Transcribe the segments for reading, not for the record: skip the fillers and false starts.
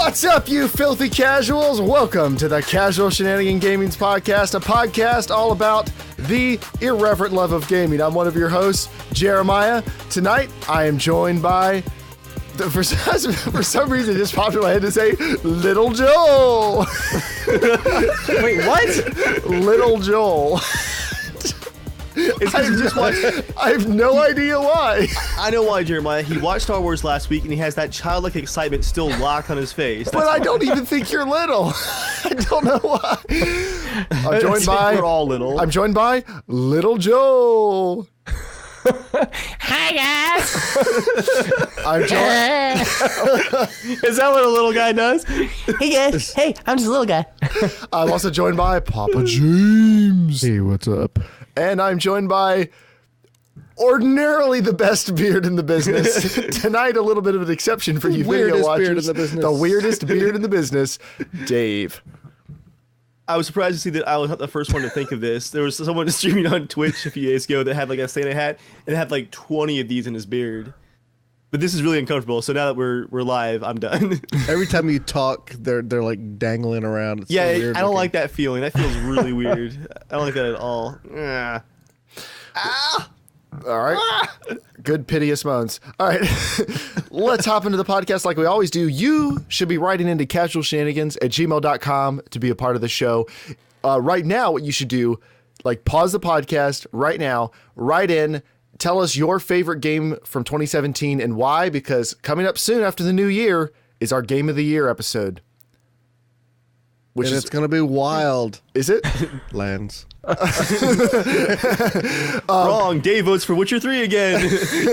What's up, you filthy casuals? Welcome to the Casual Shenanigans Gaming's podcast, a podcast all about the irreverent love of gaming. I'm one of your hosts, Jeremiah. Tonight, I am joined by, for some reason, it just popped in my head to say, Little Joel. Wait, what? Little Joel. I have no idea why. I know why, Jeremiah. He watched Star Wars last week, and he has that childlike excitement still locked on his face. But I don't even think you're little. I don't know why. We're all little. I'm joined by Little Joel. Hi, guys. I'm joined. Is that what a little guy does? Hey, guys. Hey, I'm just a little guy. I'm also joined by Papa James. Hey, what's up? And I'm joined by ordinarily the best beard in the business. Tonight, a little bit of an exception for you video watchers. Beard in the business. The weirdest beard in the business, Dave. I was surprised to see that I was not the first one to think of this. There was someone streaming on Twitch a few days ago that had like a Santa hat and had like 20 of these in his beard. But this is really uncomfortable. So now that we're live, I'm done. Every time you talk, they're like dangling around. It's Yeah, so weird I don't looking. like that feeling. That feels really weird. I don't like that at all. All right. Good piteous moans. All right. Let's hop into the podcast like we always do. You should be writing into casualshenanigans@gmail.com to be a part of the show. Right now, what you should do, like pause the podcast right now, write in, tell us your favorite game from 2017 and why, because coming up soon after the new year is our Game of the Year episode. Which And it's going to be wild. Is it? Lands. Wrong. Dave votes for Witcher 3 again.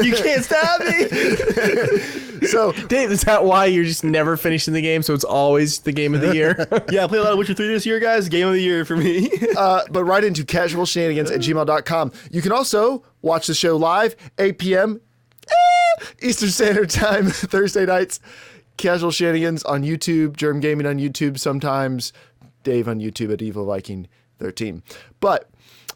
You can't stop me. So, Dave, is that why you're just never finishing the game? So it's always the game of the year? Yeah, I played a lot of Witcher 3 this year, guys. Game of the year for me. but write into casualshenanigans@gmail.com. You can also watch the show live, 8 p.m. Eastern Standard Time, Thursday nights. Casual Shenanigans on YouTube, Germ Gaming on YouTube sometimes, Dave on YouTube at Evil Viking 13. But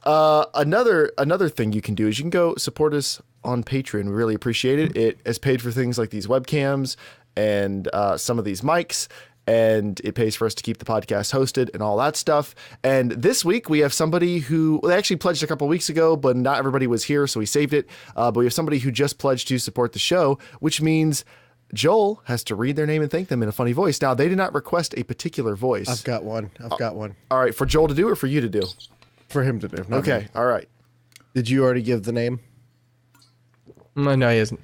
another thing you can do is you can go support us on Patreon. We really appreciate it. It has paid for things like these webcams and some of these mics, and it pays for us to keep the podcast hosted and all that stuff. And this week we have somebody who they actually pledged a couple weeks ago, but not everybody was here, so we saved it. But we have somebody who just pledged to support the show, which means Joel has to read their name and thank them in a funny voice. Now, they did not request a particular voice. I've got one. All right, for Joel to do or for you to do? For him to do. not Okay, me. all right. Did you already give the name? No, he isn't.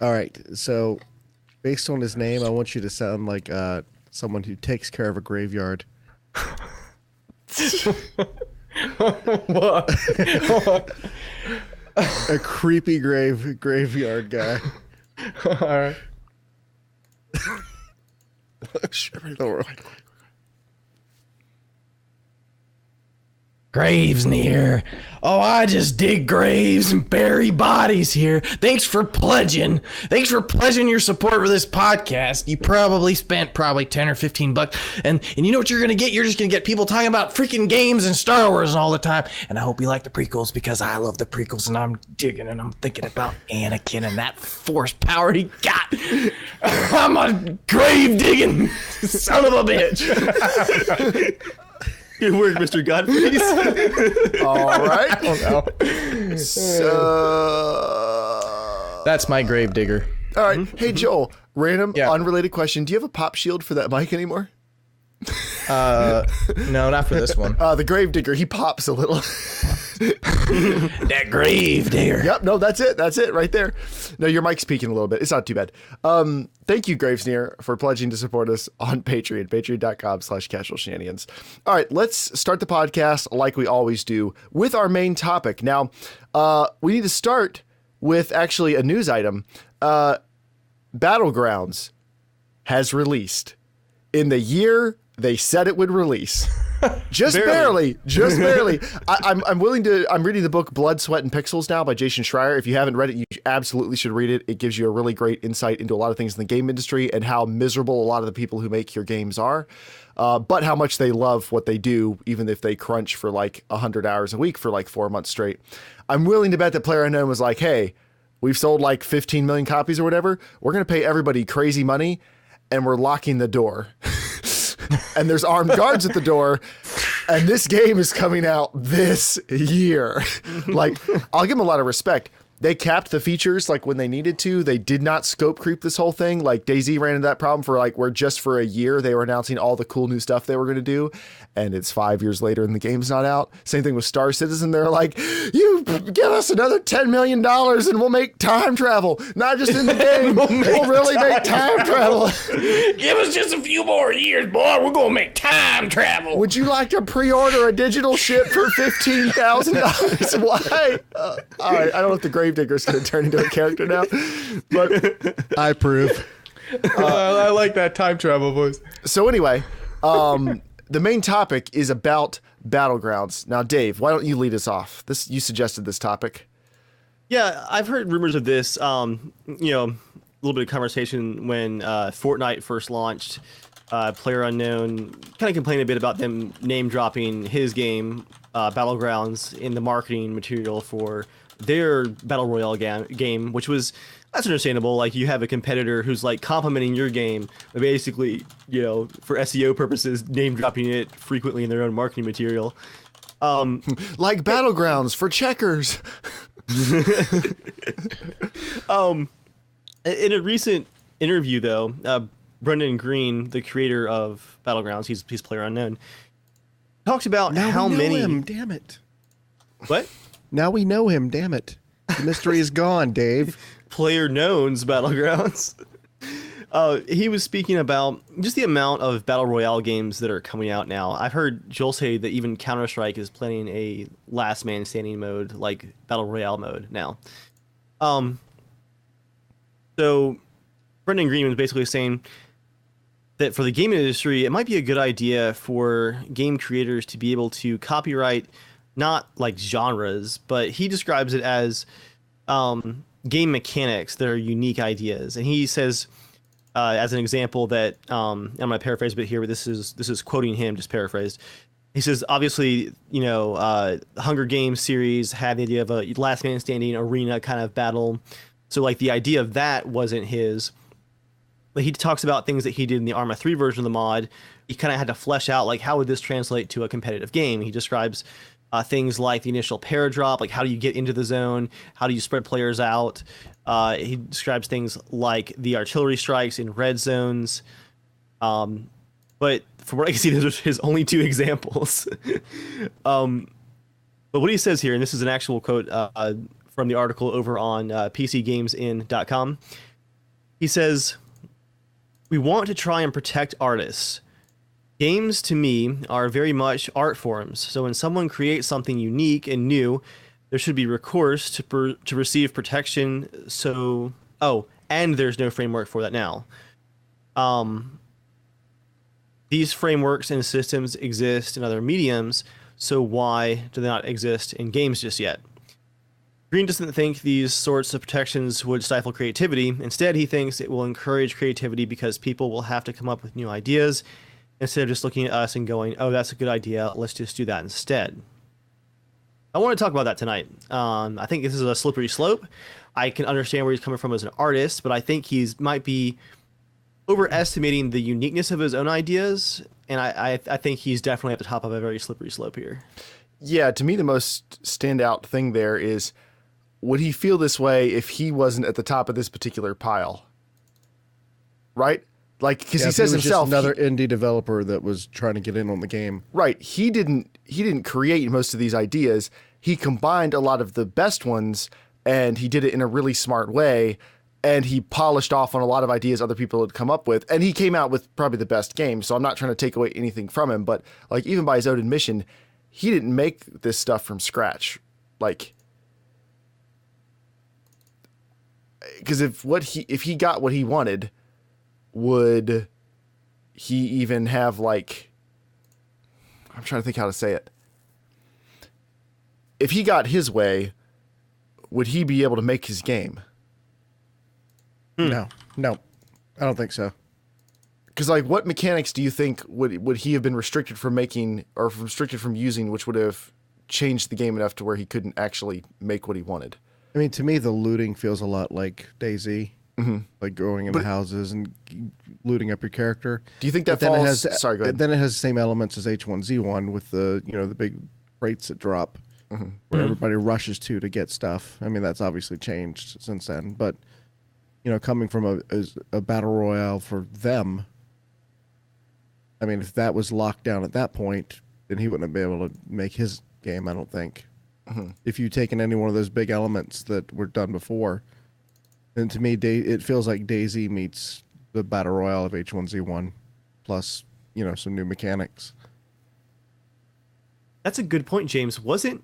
All right. So, based on his name, I want you to sound like someone who takes care of a graveyard. What? A creepy graveyard guy. All right. Graves near. Oh, I just dig graves and bury bodies here. Thanks for pledging your support for this podcast. You probably spent 10 or $15, and you know what you're gonna get? You're just gonna get people talking about freaking games and Star Wars all the time. And I hope you like the prequels, because I love the prequels, and I'm digging and I'm thinking about Anakin and that force power he got. I'm a grave digging son of a bitch. Good work, Mr. Godface. All right. Oh, no. So, That's my grave digger. all right. Hey, Joel, random, Yeah. unrelated question. Do you have a pop shield for that mic anymore? No, not for this one. The grave digger, he pops a little. That grave digger. Yep, no, that's it. That's it right there. No, your mic's peaking a little bit. It's not too bad. Thank you, Gravesnear, for pledging to support us on Patreon, patreon.com/casualshenanigans. All right, let's start the podcast like we always do with our main topic. Now, we need to start with actually a news item. Battlegrounds has released in the year they said it would release. Just barely. I'm reading the book Blood, Sweat, and Pixels now by Jason Schreier. If you haven't read it, you absolutely should read it. It gives you a really great insight into a lot of things in the game industry and how miserable a lot of the people who make your games are, but how much they love what they do, even if they crunch for like 100 hours a week for like 4 months straight. I'm willing to bet that PlayerUnknown was like, hey, we've sold like 15 million copies or whatever. We're going to pay everybody crazy money, and we're locking the door. And there's armed guards at the door. And this game is coming out this year. Like, I'll give them a lot of respect. They capped the features like when they needed to. They did not scope creep this whole thing. Like DayZ ran into that problem for like where just for a year they were announcing all the cool new stuff they were going to do. And it's 5 years later and the game's not out. Same thing with Star Citizen. They're like, you give us another $10 million and we'll make time travel. Not just in the game. We'll really make time travel. Give us just a few more years, boy. We're gonna make time travel. Would you like to pre-order a digital ship for $15,000? Why? All right, I don't know if the Gravedigger's going to turn into a character now, but I approve. I like that time travel voice. So anyway, the main topic is about Battlegrounds. Now, Dave, why don't you lead us off? You suggested this topic. Yeah, I've heard rumors of this. A little bit of conversation when Fortnite first launched. PlayerUnknown kind of complained a bit about them name dropping his game, Battlegrounds, in the marketing material for their Battle Royale game, which was, that's understandable. Like, you have a competitor who's like complimenting your game, but basically, for SEO purposes, name dropping it frequently in their own marketing material. Like Battlegrounds for checkers. In a recent interview, though, Brendan Green, the creator of Battlegrounds, he's PlayerUnknown, talks about how many. Him, damn it! What? Now we know him. Damn it! The mystery is gone, Dave. PlayerUnknown's Battlegrounds. He was speaking about just the amount of Battle Royale games that are coming out now. I've heard Joel say that even Counter-Strike is planning a last man standing mode, like Battle Royale mode now. So Brendan Green was basically saying that for the gaming industry, it might be a good idea for game creators to be able to copyright not like genres, but he describes it as game mechanics that are unique ideas. And he says, as an example, that I'm going to paraphrase a bit here, but this is quoting him, just paraphrased. He says, obviously, Hunger Games series had the idea of a last man standing arena kind of battle. So like the idea of that wasn't his. But he talks about things that he did in the Arma 3 version of the mod. He kind of had to flesh out, like, how would this translate to a competitive game? He describes things like the initial paradrop, like how do you get into the zone? How do you spread players out? He describes things like the artillery strikes in red zones. But from what I can see, those are his only two examples. But what he says here, and this is an actual quote from the article over on PCGamesIn.com. He says, "We want to try and protect artists. Games, to me, are very much art forms. So when someone creates something unique and new, there should be recourse to receive protection. And there's no framework for that now. These frameworks and systems exist in other mediums, so why do they not exist in games just yet?" Green doesn't think these sorts of protections would stifle creativity. Instead, he thinks it will encourage creativity because people will have to come up with new ideas instead of just looking at us and going, oh, that's a good idea, let's just do that instead. I want to talk about that tonight. I think this is a slippery slope. I can understand where he's coming from as an artist, but I think might be overestimating the uniqueness of his own ideas, and I think he's definitely at the top of a very slippery slope here. Yeah, to me, the most standout thing there is, would he feel this way if he wasn't at the top of this particular pile? Right? Like, because he says himself, just another indie developer that was trying to get in on the game. Right. He didn't create most of these ideas. He combined a lot of the best ones, and he did it in a really smart way. And he polished off on a lot of ideas other people had come up with. And he came out with probably the best game. So I'm not trying to take away anything from him, but like, even by his own admission, he didn't make this stuff from scratch. Like, because if he got what he wanted, would he even have, like, I'm trying to think how to say it. If he got his way, would he be able to make his game? No, I don't think so. Because, like, what mechanics do you think would he have been restricted from making or restricted from using, which would have changed the game enough to where he couldn't actually make what he wanted? I mean, to me, the looting feels a lot like DayZ. like going into houses and looting up your character. Do you think that But then falls? Sorry, go ahead. Then it has the same elements as H1Z1 with the the big rates that drop, where everybody rushes to get stuff. I mean, that's obviously changed since then, but coming from a battle royale for them, I mean, if that was locked down at that point, then he wouldn't have been able to make his game, I don't think. If you've taken any one of those big elements that were done before, then to me, it feels like DayZ meets the battle royale of H1Z1, plus some new mechanics. That's a good point, James. Wasn't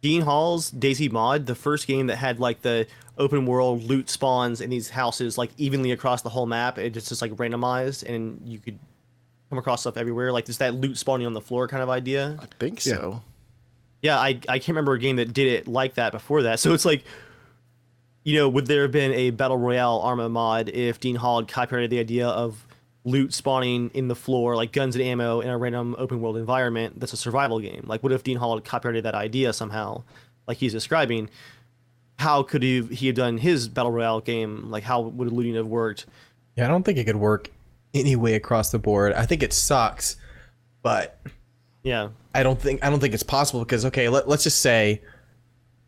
Dean Hall's DayZ mod the first game that had like the open world loot spawns in these houses like evenly across the whole map? It just like randomized and you could come across stuff everywhere. Like, is that loot spawning on the floor kind of idea? I think so. Yeah, I can't remember a game that did it like that before that. So it's like, would there have been a Battle Royale Arma mod if Dean Hall had copyrighted the idea of loot spawning in the floor, like guns and ammo in a random open world environment that's a survival game? Like, what if Dean Hall had copyrighted that idea somehow, like he's describing? How could he have done his Battle Royale game? Like, how would looting have worked? Yeah, I don't think it could work any way across the board. I think it sucks, but Yeah. I don't think it's possible because let's just say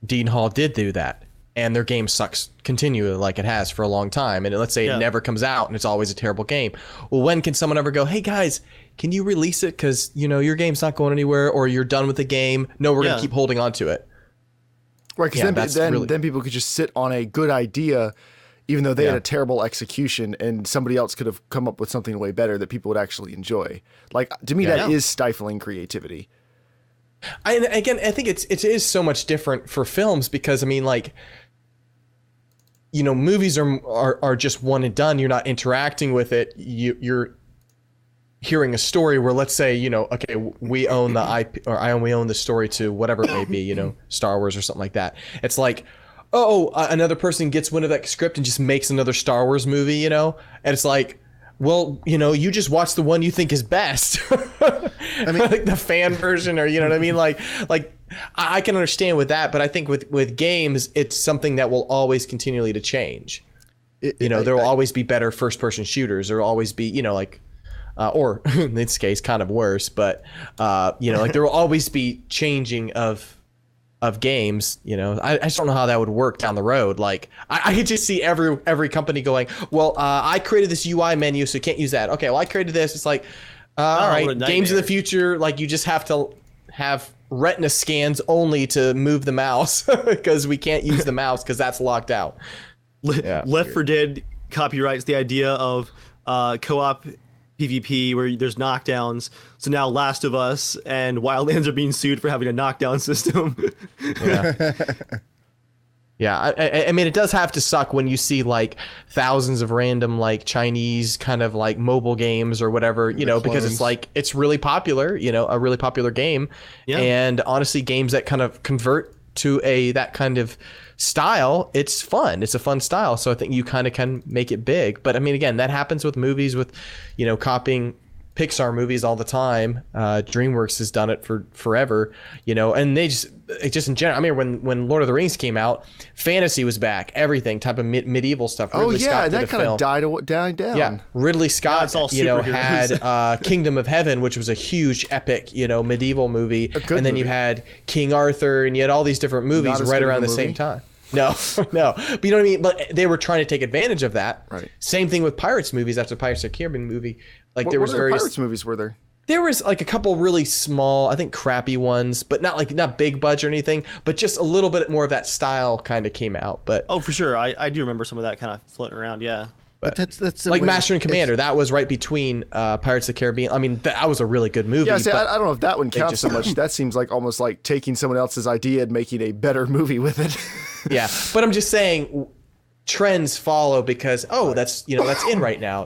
Dean Hall did do that and their game sucks continually like it has for a long time, and let's say it never comes out and it's always a terrible game. Well, when can someone ever go, hey guys, can you release it because your game's not going anywhere, or you're done with the game? No, we're gonna keep holding on to it. Right, because then people could just sit on a good idea, even though they had a terrible execution, and somebody else could have come up with something way better that people would actually enjoy. Like, to me, that is stifling creativity. And again, I think it is so much different for films because, I mean, like, movies are just one and done. You're not interacting with it. You're hearing a story where, let's say, okay, we own the IP, or we own the story to whatever it may be, Star Wars or something like that. It's like, another person gets wind of that script and just makes another Star Wars movie, and it's like, well, you just watch the one you think is best. I mean, like the fan version, or what I mean? Like I can understand with that, but I think with games, it's something that will always continually to change. There will always be better first person shooters. There will always be, or in this case, kind of worse, but like there will always be changing of games. I just don't know how that would work down the road. Like I could just see every company going, well, I created this UI menu, so you can't use that. Okay, well, I created this. It's like, all right, games in the future, like you just have to have retina scans only to move the mouse because we can't use the mouse because that's locked out. Left 4 Dead copyrights the idea of co-op PvP where there's knockdowns. So now Last of Us and Wildlands are being sued for having a knockdown system. I mean, it does have to suck when you see like thousands of random like Chinese kind of like mobile games or whatever, because it's like it's really popular, a really popular game. Yeah. And honestly, games that kind of convert to that kind of style, it's fun. It's a fun style. So I think you kind of can make it big. But I mean, again, that happens with movies, with copying Pixar movies all the time. DreamWorks has done it for forever, and they just in general. I mean, when Lord of the Rings came out, fantasy was back. Everything type of medieval stuff. Ridley Scott did that kind of died down. Yeah, Ridley Scott, had Kingdom of Heaven, which was a huge epic, medieval movie, and then you had King Arthur, and you had all these different movies right around the same time. No, but you know what I mean? But they were trying to take advantage of that. Right. Same thing with Pirates movies after Pirates of the Caribbean movie. Like there was various Pirates movies were there? There was like a couple really small, I think crappy ones, but not big budget or anything, but just a little bit more of that style kind of came out. But for sure. I do remember some of that kind of floating around, yeah. But that's like Master and Commander. That was right between Pirates of the Caribbean. I mean, that was a really good movie. Yeah, I don't know if that one counts so much. That seems like almost like taking someone else's idea and making a better movie with it. Yeah, but I'm just saying trends follow because that's that's in right now.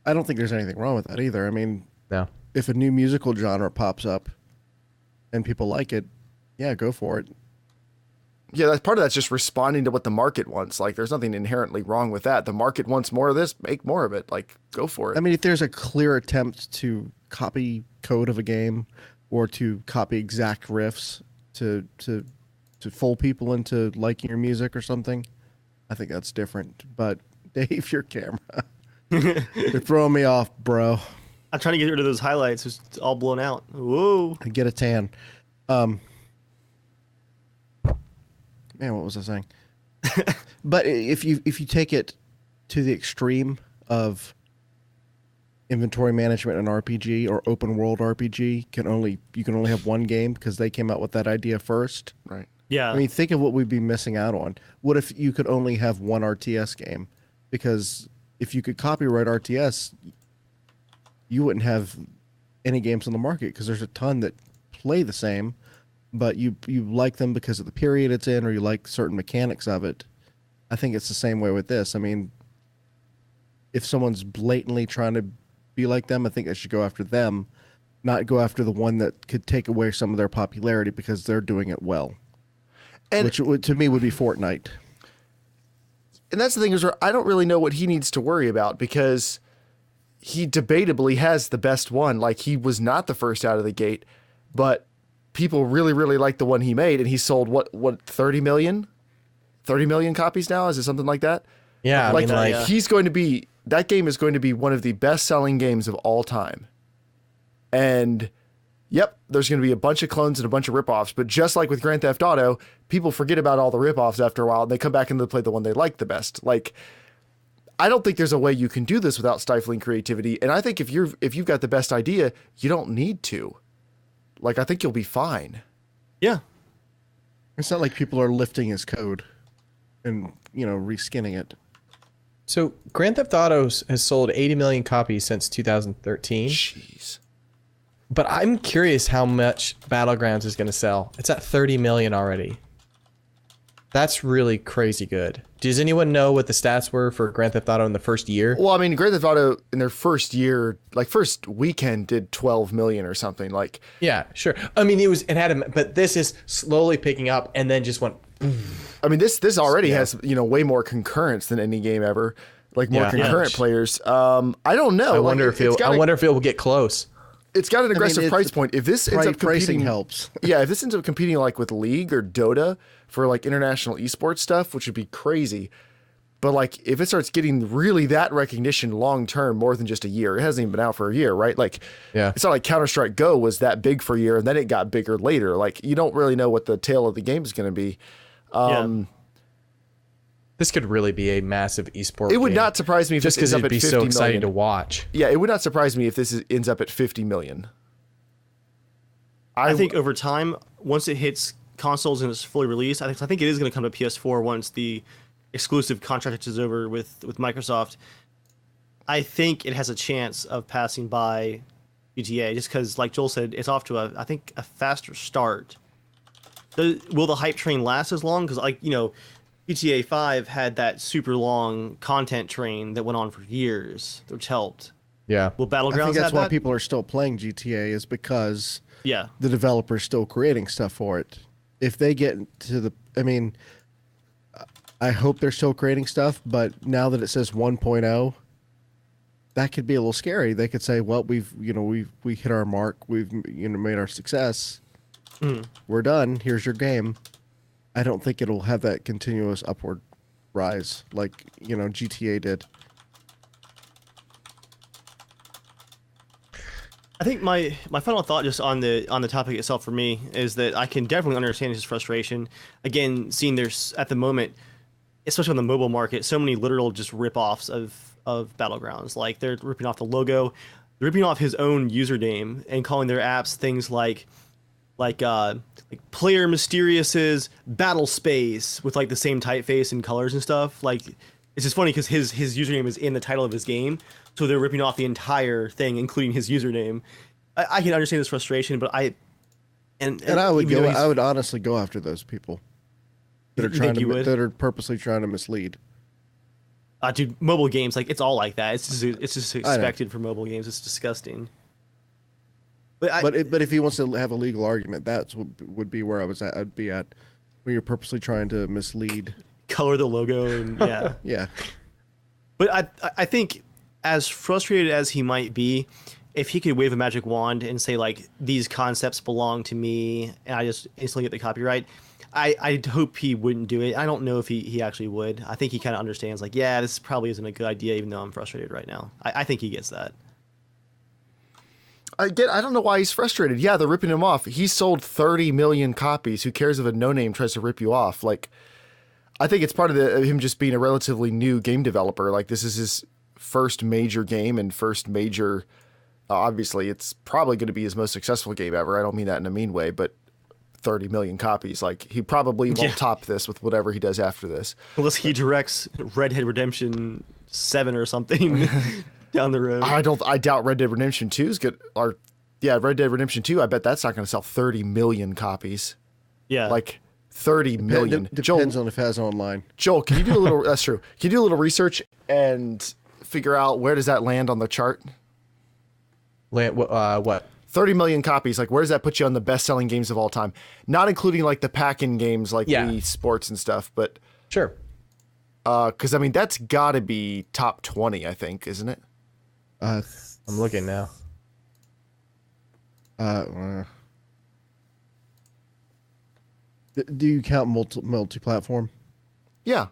I don't think there's anything wrong with that either. I mean, no. If a new musical genre pops up and people like it, yeah, go for it. Yeah, that's part of that's just responding to what the market wants. Like, there's nothing inherently wrong with that. The market wants more of this, make more of it. Like, go for it. I mean, if there's a clear attempt to copy code of a game or to copy exact riffs to fool people into liking your music or something, I think that's different. But Dave, your camera, you're throwing me off, bro. I'm trying to get rid of those highlights. It's all blown out. Whoa. Get a tan. Man, what was I saying? But if you take it to the extreme of inventory management in RPG or open world RPG, you can only have one game because they came out with that idea first. Right. Yeah. I mean, think of what we'd be missing out on. What if you could only have one RTS game? Because if you could copyright RTS, you wouldn't have any games on the market because there's a ton that play the same, but you like them because of the period it's in or you like certain mechanics of it. I think it's the same way with this. I mean, if someone's blatantly trying to be like them, I think they should go after them, not go after the one that could take away some of their popularity because they're doing it well. And Which to me would be Fortnite. And that's the thing is where I don't really know what he needs to worry about because he debatably has the best one. Like he was not the first out of the gate, but people really, really like the one he made, and he sold what 30 million copies now? Is it something like that? Yeah, Like, I mean, he's going to be, that game is going to be one of the best selling games of all time. And yep, there's going to be a bunch of clones and a bunch of ripoffs, but just like with Grand Theft Auto, people forget about all the ripoffs after a while and they come back and they play the one they like the best. Like, I don't think there's a way you can do this without stifling creativity. And I think if you've got the best idea, you don't need to. Like, I think you'll be fine. Yeah. It's not like people are lifting his code and, reskinning it. so Grand Theft Auto has sold 80 million copies since 2013. Jeez. But I'm curious how much Battlegrounds is going to sell. It's at 30 million already. That's really crazy good. Does anyone know what the stats were for Grand Theft Auto in the first year? Well, I mean, Grand Theft Auto in their first year, like first weekend, did 12 million or something. Like, Yeah, sure. I mean, it had a, but this is slowly picking up and then just went. I mean, this already has way more concurrence than any game ever. Like more Yeah. concurrent players. I don't know. I wonder if it will get close. It's got an aggressive it's- price point. If this ends up Pricing competing, helps. yeah, if this ends up competing like with League or Dota for like international esports stuff, which would be crazy. But like if it starts getting really that recognition long term, more than just a year, it hasn't even been out for a year, right? Like, Yeah. it's not like Counter-Strike Go was that big for a year and then it got bigger later. Like you don't really know what the tail of the game is going to be. This could really be a massive esport. It would game. not surprise me if just this because ends up it'd at be 50 so exciting to million. watch. Yeah, it would not surprise me if ends up at 50 million. I think over time, once it hits consoles and it's fully released, I think it is going to come to PS4 once the exclusive contract is over with Microsoft. I think it has a chance of passing by GTA just because, like Joel said, it's off to a faster start. Will the hype train last as long? Because GTA 5 had that super long content train that went on for years, which helped. Yeah. Will I Battlegrounds think that's have why that? people are still playing GTA is because Yeah. the developer's still creating stuff for it. If they get to I hope they're still creating stuff, but now that it says 1.0, that could be a little scary. They could say, well, we hit our mark. We've made our success. We're done. Here's your game. I don't think it'll have that continuous upward rise like, GTA did. I think my final thought just on the topic itself for me is that I can definitely understand his frustration. Again, seeing there's at the moment, especially on the mobile market, so many literal just rip-offs of Battlegrounds. Like they're ripping off the logo, they're ripping off his own username and calling their apps things like Player Mysterious's Battle Space with like the same typeface and colors and stuff. Like it's just funny because his username is in the title of his game. So they're ripping off the entire thing, including his username. I can understand this frustration, but I would honestly go after those people that are purposely trying to mislead. Dude, mobile games, like it's all like that. It's just expected for mobile games. It's disgusting. But if he wants to have a legal argument, that's would be where I'd be at, where you're purposely trying to mislead. Color the logo and yeah. Yeah. But I think as frustrated as he might be, if he could wave a magic wand and say like these concepts belong to me, and I just instantly get the copyright, I hope he wouldn't do it. I don't know if he actually would. I think he kind of understands like, yeah, this probably isn't a good idea, even though I'm frustrated right now. I think he gets that. I don't know why he's frustrated. Yeah, they're ripping him off. He sold 30 million copies. Who cares if a no-name tries to rip you off? Like, I think it's part of him just being a relatively new game developer. Like, this is his first major game and first major. Obviously, it's probably going to be his most successful game ever. I don't mean that in a mean way, but 30 million copies. Like, he probably won't top this with whatever he does after this. Unless he directs Red Dead Redemption 7 or something down the road. I doubt Red Dead Redemption 2 is good. Or, yeah, Red Dead Redemption 2, I bet that's not going to sell 30 million copies. Yeah. Like, 30 million. Depends on if it has online. Joel, can you do a little, that's true. Can you do a little research and figure out where does that land on the chart? What? 30 million copies. Like, where does that put you on the best-selling games of all time? Not including, like, the pack-in games like Wii Sports and stuff, but... Sure. Because, I mean, that's got to be top 20, I think, isn't it? I'm looking now. Do you count multi-platform? Yeah.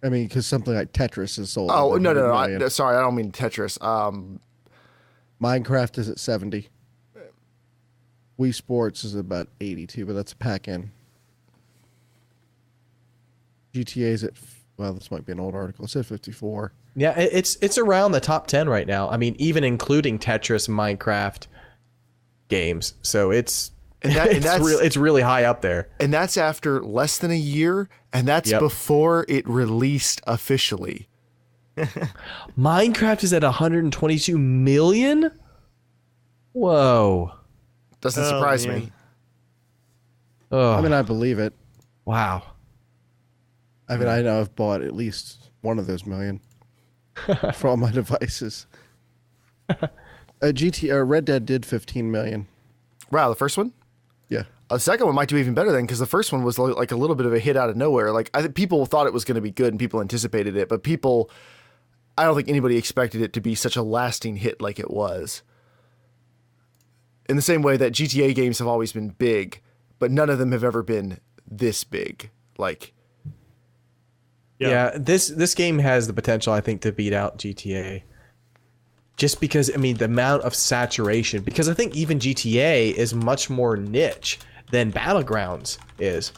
I mean, because something like Tetris is sold. Oh, no. Million. Sorry, I don't mean Tetris. Minecraft is at 70. Wii Sports is about 82, but that's a pack-in. GTA's at, well, this might be an old article. It's at 54. Yeah, it's around the top 10 right now. I mean, even including Tetris, Minecraft games. So it's really high up there. And that's after less than a year, and that's before it released officially. Minecraft is at 122 million? Whoa. Doesn't surprise me. Oh, I mean, I believe it. wow. I mean, I know I've bought at least one of those million for all my devices. Red Dead did 15 million. Wow, the first one? Yeah. The second one might do even better then, because the first one was like a little bit of a hit out of nowhere. Like, I think people thought it was going to be good and people anticipated it, but I don't think anybody expected it to be such a lasting hit like it was. In the same way that GTA games have always been big, but none of them have ever been this big. Like, yeah, this game has the potential, I think, to beat out GTA. Just because, I mean, the amount of saturation, because I think even GTA is much more niche than Battlegrounds is.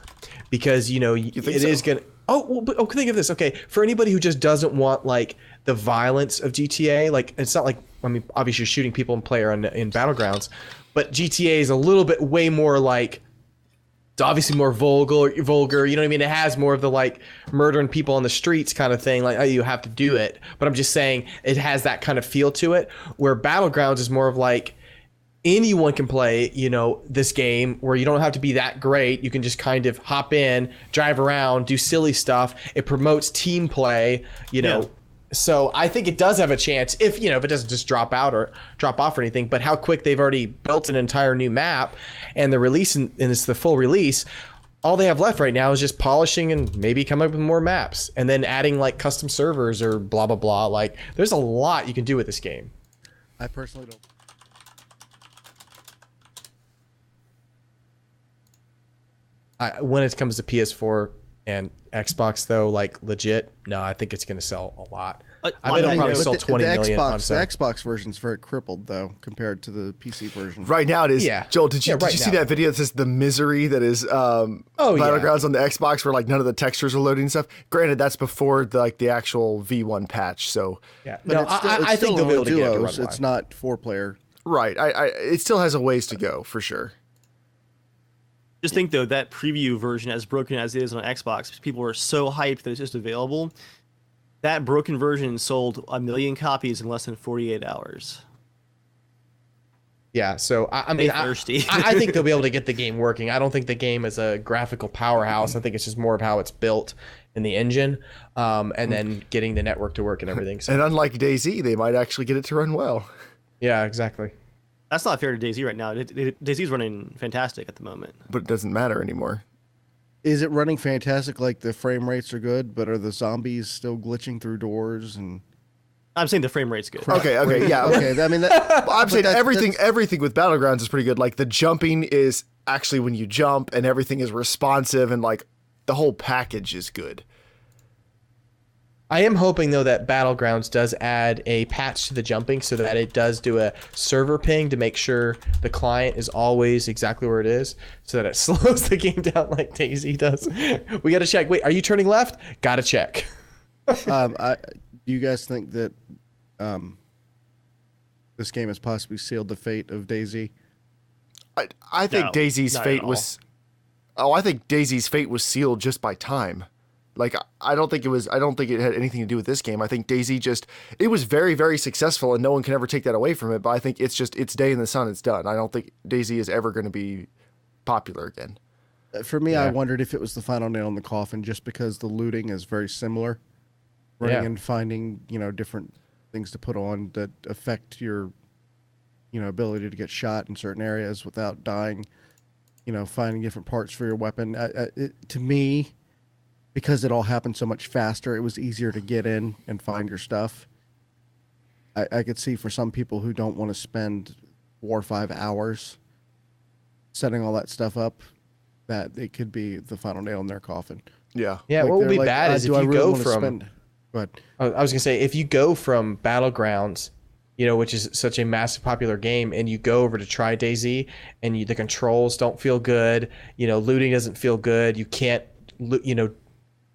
Because, it is going to... think of this. Okay, for anybody who just doesn't want, like, the violence of GTA, like, it's not like, I mean, obviously you're shooting people in Battlegrounds, but GTA is a little bit way more, like, it's obviously more vulgar, you know what I mean? It has more of the, like, murdering people on the streets kind of thing, like, oh, you have to do it. But I'm just saying it has that kind of feel to it, where Battlegrounds is more of like, anyone can play, this game where you don't have to be that great. You can just kind of hop in, drive around, do silly stuff. It promotes team play, Yeah. So I think it does have a chance if it doesn't just drop off or anything, but how quick they've already built an entire new map and the release and it's the full release. All they have left right now is just polishing and maybe come up with more maps and then adding like custom servers or blah, blah, blah. Like there's a lot you can do with this game. I personally don't. When it comes to PS4 and Xbox, though, like legit, no, I think it's going to sell a lot. I bet it'll probably sell 20 million. The Xbox version's very crippled, though, compared to the PC version. Right now it is. Yeah. Joel, did you see that video that says the misery that is Battlegrounds on the Xbox, where like none of the textures are loading and stuff? Granted, that's before the actual V1 patch. So yeah, but I think they'll be able to get it. It's not 4-player. Right. It still has a ways to go for sure. Just think though, that preview version, as broken as it is on Xbox, people were so hyped that it's just available. That broken version sold 1 million copies in less than 48 hours. Yeah, so I mean, I think they'll be able to get the game working. I don't think the game is a graphical powerhouse. I think it's just more of how it's built in the engine, and then getting the network to work and everything. So. And unlike DayZ, they might actually get it to run well. Yeah, exactly. That's not fair to DayZ right now. DayZ's running fantastic at the moment. But it doesn't matter anymore. Is it running fantastic? Like the frame rates are good, but are the zombies still glitching through doors? And I'm saying the frame rate's good. Okay, yeah. Okay, I mean, that, I'm saying that- everything with Battlegrounds is pretty good. Like the jumping is actually when you jump, and everything is responsive, and like the whole package is good. I am hoping though that Battlegrounds does add a patch to the jumping so that it does do a server ping to make sure the client is always exactly where it is, so that it slows the game down like DayZ does. We got to check. Wait, are you turning left? Got to check. do you guys think that this game has possibly sealed the fate of DayZ? I think No, DayZ's not fate at all. was. Oh, I think DayZ's fate was sealed just by time. Like I don't think it had anything to do with this game. I think DayZ it was very, very successful, and no one can ever take that away from it. But I think it's day in the sun. It's done. I don't think DayZ is ever going to be popular again. For me, I wondered if it was the final nail in the coffin, just because the looting is very similar. Running Yeah. and finding, different things to put on that affect your, ability to get shot in certain areas without dying. Finding different parts for your weapon. To me, because it all happened so much faster, it was easier to get in and find your stuff. I could see for some people who don't want to spend 4 or 5 hours setting all that stuff up, that it could be the final nail in their coffin. Yeah. Yeah, Like, what would they're be like, bad is if do I you really go wanna from. spend-" Go ahead. I was gonna say, if you go from Battlegrounds, which is such a massive popular game, and you go over to try DayZ, and the controls don't feel good, looting doesn't feel good, you can't,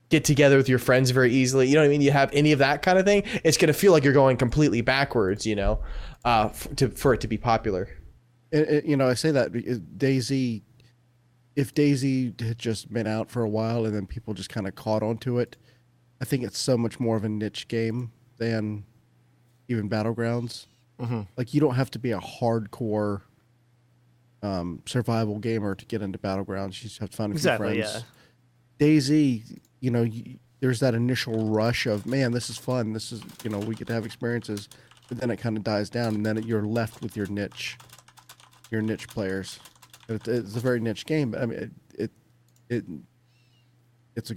get together with your friends very easily. You know what I mean? You have any of that kind of thing, it's gonna feel like you're going completely backwards, for it to be popular. I say that because DayZ, if DayZ had just been out for a while and then people just kind of caught onto it, I think it's so much more of a niche game than even Battlegrounds. Mm-hmm. Like, you don't have to be a hardcore survival gamer to get into Battlegrounds. You just have to find a Exactly, few friends. DayZ, there's that initial rush of, man, this is fun. This is, we get to have experiences, but then it kind of dies down, and then you're left with your niche players. It's a very niche game, but I mean, it's a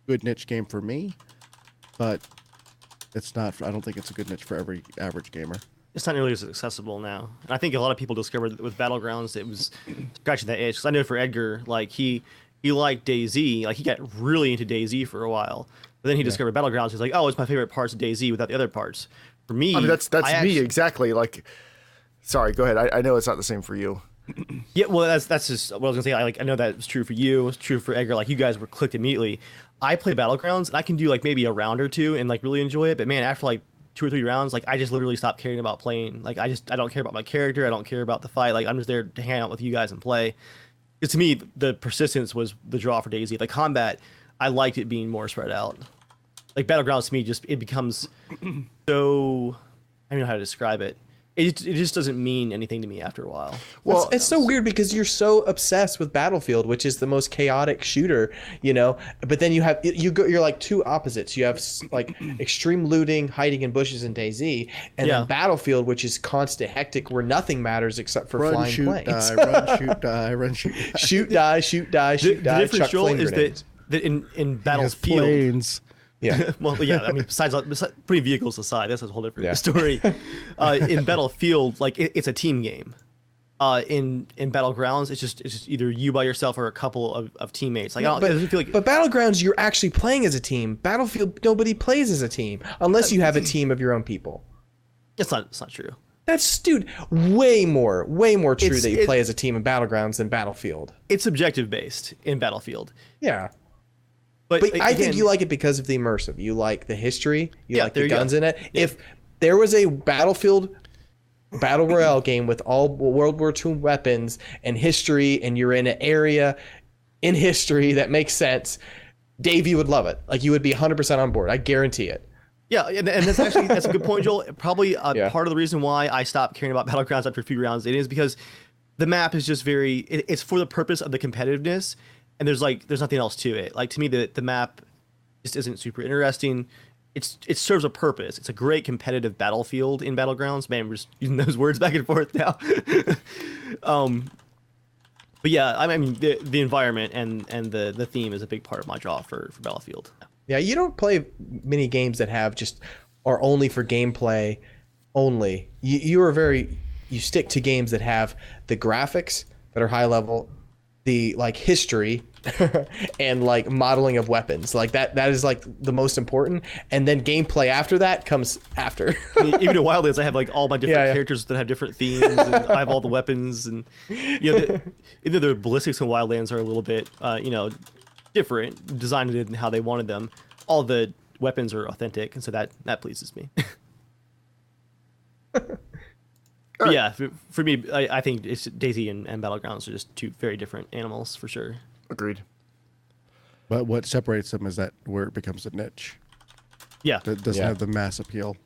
good niche game for me, but it's not. I don't think it's a good niche for every average gamer. It's not nearly as accessible now. And I think a lot of people discovered that with Battlegrounds, it was scratching that itch. Because I know for Edgar, like he liked DayZ, like he got really into DayZ for a while. But then he discovered Battlegrounds. He's like, oh, it's my favorite parts of DayZ without the other parts. For me, I mean, that's I me actually- exactly. Like, sorry, go ahead. I know it's not the same for you. Yeah, well, that's just what I was gonna say. I know that was true for you. It's true for Edgar. Like you guys were clicked immediately. I play Battlegrounds, and I can do like maybe a round or two and like really enjoy it. But man, after like 2 or 3 rounds, like I just literally stopped caring about playing. Like I don't care about my character. I don't care about the fight. Like I'm just there to hang out with you guys and play. Because to me, the persistence was the draw for DayZ. The combat, I liked it being more spread out. Like Battlegrounds to me, it becomes so. I don't know how to describe it. It just doesn't mean anything to me after a while. Well, It's so weird because you're so obsessed with Battlefield, which is the most chaotic shooter, but then you're like two opposites. You have like extreme looting, hiding in bushes in DayZ, and Yeah. then Battlefield, which is constant hectic where nothing matters except for Run, flying shoot, planes. die. Run, shoot, die. Run, shoot, die. Shoot, die, shoot, die, shoot, The die. difference, chuck Joel, flame is grenades. that in Yes, Battlefield. planes. Yeah. Well, yeah. I mean, besides putting vehicles aside, that's a whole different Yeah. story. In Battlefield, like it's a team game. In Battlegrounds, it's just either you by yourself or a couple of teammates. Like it doesn't feel like. But Battlegrounds, you're actually playing as a team. Battlefield, nobody plays as a team unless you have a team of your own people. It's not true. That's, dude, way more true It's- that you it- play as a team in Battlegrounds than Battlefield. It's objective based in Battlefield. Yeah. But But I think again, you like it because of the immersive. You like the history. You Yeah, like there the you go. guns in it. If there was a Battlefield Battle Royale game with all World War II weapons and history, and you're in an area in history that makes sense, Dave, you would love it. Like, you would be 100% on board. I guarantee it. Yeah, and that's a good point, Joel. Probably Yeah. part of the reason why I stopped caring about Battlegrounds after a few rounds. It is because the map is just it's for the purpose of the competitiveness, and there's nothing else to it. Like, to me, the map just isn't super interesting. It serves a purpose. It's a great competitive battlefield in Battlegrounds. Man, we're just using those words back and forth now. But yeah, I mean the environment and the theme is a big part of my draw for Battlefield. Yeah, you don't play many games that have just are only for gameplay only. You stick to games that have the graphics that are high level, the like history and like modeling of weapons. Like that is like the most important, and then gameplay after that comes after. Even in Wildlands, I have like all my different characters that have different themes, and I have all the weapons, and either the ballistics in Wildlands are a little bit different, designed in how they wanted them. All the weapons are authentic, and so that pleases me. But yeah, for me, I think it's Daisy and Battlegrounds are just two very different animals for sure. Agreed. But what separates them is that where it becomes a niche. Yeah. That doesn't have the mass appeal.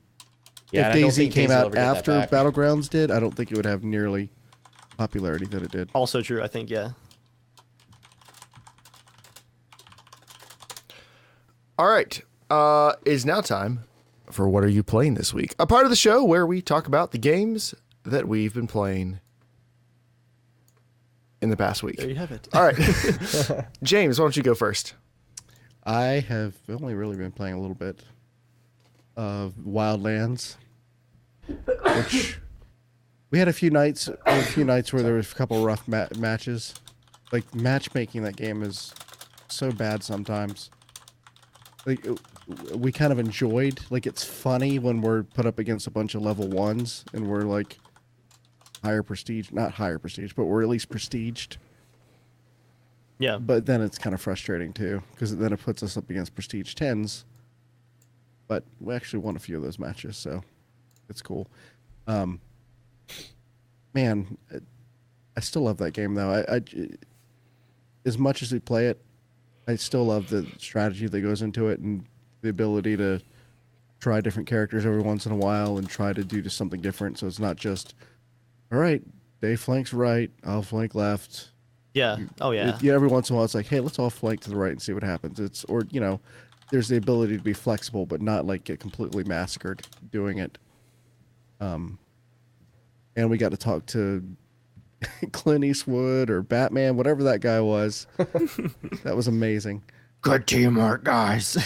Yeah, If Daisy came out after Battlegrounds did, I don't think it would have nearly popularity that it did. Also true, I think, yeah. All right. Is now time for What Are You Playing This Week? A part of the show where we talk about the games that we've been playing in the past week. There you have it. All right. James, why don't you go first? I have only really been playing a little bit of Wildlands, which we had a few nights where there was a couple rough matches. Like matchmaking, that game is so bad sometimes. Like we kind of enjoyed, like it's funny when we're put up against a bunch of level 1s and we're like not higher prestige, but we're at least prestiged. Yeah. But then it's kind of frustrating too, because then it puts us up against prestige 10s. But we actually won a few of those matches, so it's cool. Man, I still love that game though. I as much as we play it, I still love the strategy that goes into it and the ability to try different characters every once in a while and try to do just something different. So it's not just, all right, Dave flanks right, I'll flank left. Yeah. Oh yeah. Every once in a while, it's like, hey, let's all flank to the right and see what happens. There's the ability to be flexible, but not like get completely massacred doing it. And we got to talk to Clint Eastwood or Batman, whatever that guy was. That was amazing. Good teamwork, guys.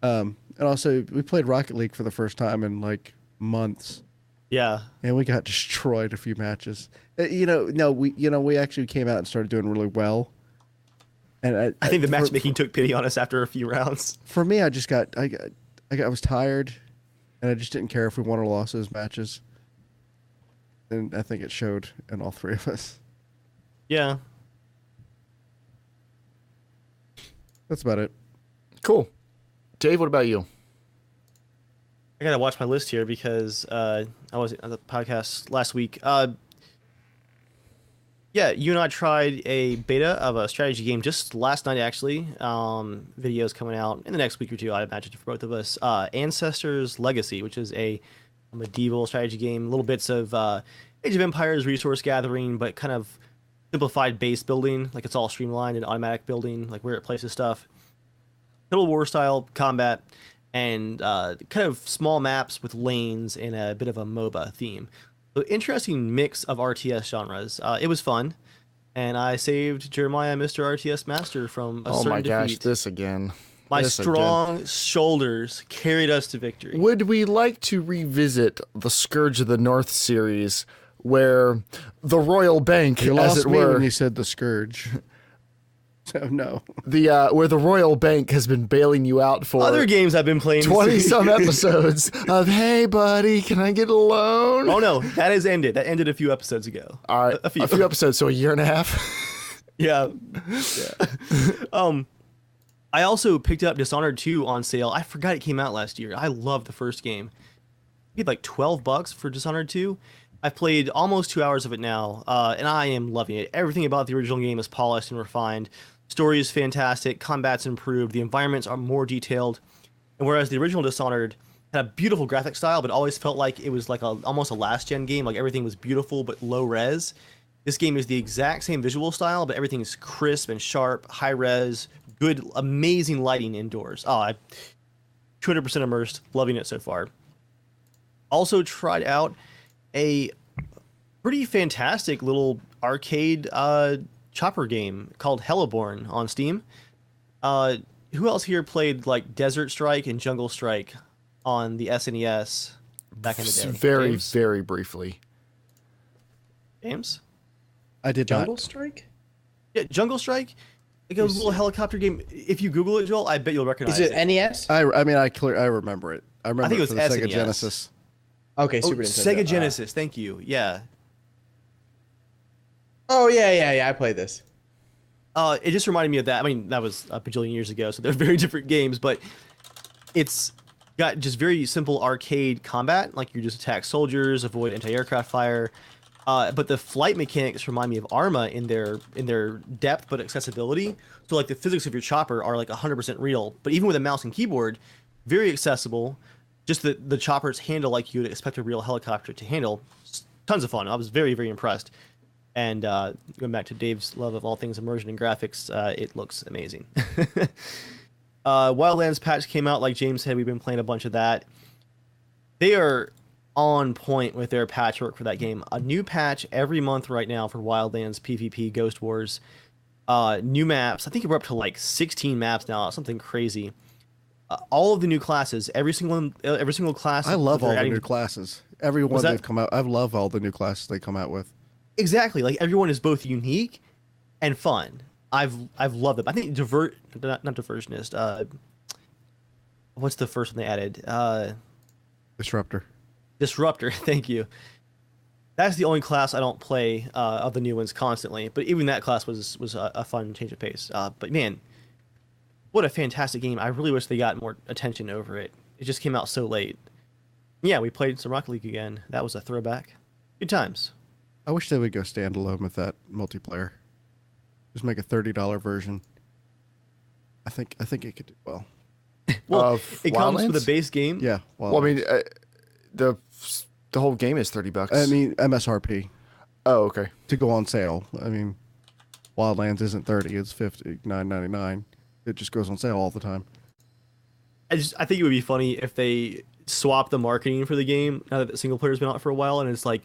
And also, we played Rocket League for the first time in like months. Yeah. And we got destroyed a few matches. We actually came out and started doing really well. And I think the matchmaking took pity on us after a few rounds. For me, I was tired, and I just didn't care if we won or lost those matches. And I think it showed in all three of us. Yeah. That's about it. Cool. Dave, what about you? I gotta watch my list here because I was on the podcast last week. Yeah, you and I tried a beta of a strategy game just last night, actually. Videos coming out in the next week or two, I imagine, for both of us. Ancestors Legacy, which is a medieval strategy game. Little bits of Age of Empires resource gathering, but kind of simplified base building. Like it's all streamlined and automatic building, like where it places stuff. Total War style combat, and kind of small maps with lanes and a bit of a MOBA theme. So interesting mix of RTS genres. It was fun, and I saved Jeremiah, Mr. RTS Master, from a certain defeat. This again. My strong shoulders carried us to victory. Would we like to revisit the Scourge of the North series, where the Royal Bank, You as lost it me were, when you said the Scourge. So no. where the Royal Bank has been bailing you out for Other games I've been playing. 20-some episodes of, hey, buddy, can I get a loan? Oh no, that has ended. That ended a few episodes ago. All right, a few episodes, so a year and a half. Yeah. I also picked up Dishonored 2 on sale. I forgot it came out last year. I loved the first game. I paid like $12 for Dishonored 2. I've played almost 2 hours of it now, and I am loving it. Everything about the original game is polished and refined. Story is fantastic. Combat's improved. The environments are more detailed. And whereas the original Dishonored had a beautiful graphic style, but always felt like it was like almost a last-gen game. Like everything was beautiful but low res. This game is the exact same visual style, but everything is crisp and sharp, high res, good, amazing lighting indoors. Oh, I'm 200% immersed, loving it so far. Also tried out a pretty fantastic little arcade chopper game called Helleborn on Steam. who else here played like Desert Strike and Jungle Strike on the SNES back in the day? Very, James? very briefly. James? I did Jungle not. Strike? Yeah, Jungle Strike. Like a little helicopter game. If you Google it, Joel, I bet you'll recognize Is it NES? I mean, I remember it. I remember think it it for was the Sega SNES. Genesis. Okay, Oh, Super Nintendo. Sega Genesis. Thank you. Yeah. Oh yeah. I played this. It just reminded me of that. I mean, that was a bajillion years ago, so they're very different games, but it's got just very simple arcade combat. Like you just attack soldiers, avoid anti-aircraft fire. But the flight mechanics remind me of Arma in their depth but accessibility. So like the physics of your chopper are like 100% real, but even with a mouse and keyboard, very accessible. Just the choppers handle like you would expect a real helicopter to handle. Tons of fun. I was very, very impressed. And going back to Dave's love of all things immersion and graphics, it looks amazing. Wildlands patch came out, like James said. We've been playing a bunch of that. They are on point with their patchwork for that game. A new patch every month right now for Wildlands, PvP, Ghost Wars. New maps. I think we're up to like 16 maps now. Something crazy. All of the new classes. Every single class. I love all the adding new classes. Every one that? they've come out. I love all the new classes they come out with. Exactly. Like everyone is both unique and fun. I've loved them. I think not diversionist. What's the first one they added? Disruptor. Disruptor. Thank you. That's the only class I don't play of the new ones constantly. But even that class was a fun change of pace. But man, what a fantastic game! I really wish they got more attention over it. It just came out so late. Yeah, we played some Rocket League again. That was a throwback. Good times. I wish they would go standalone with that multiplayer. Just make a $30 version. I think it could do well. Well, it comes with Wildlands? a base game. Yeah. Well, I mean, the whole game is $30. I mean MSRP oh, okay. to go on sale. I mean, Wildlands isn't 30; it's $59.99. It just goes on sale all the time. I think it would be funny if they swap the marketing for the game now that the single player's been out for a while, and it's like,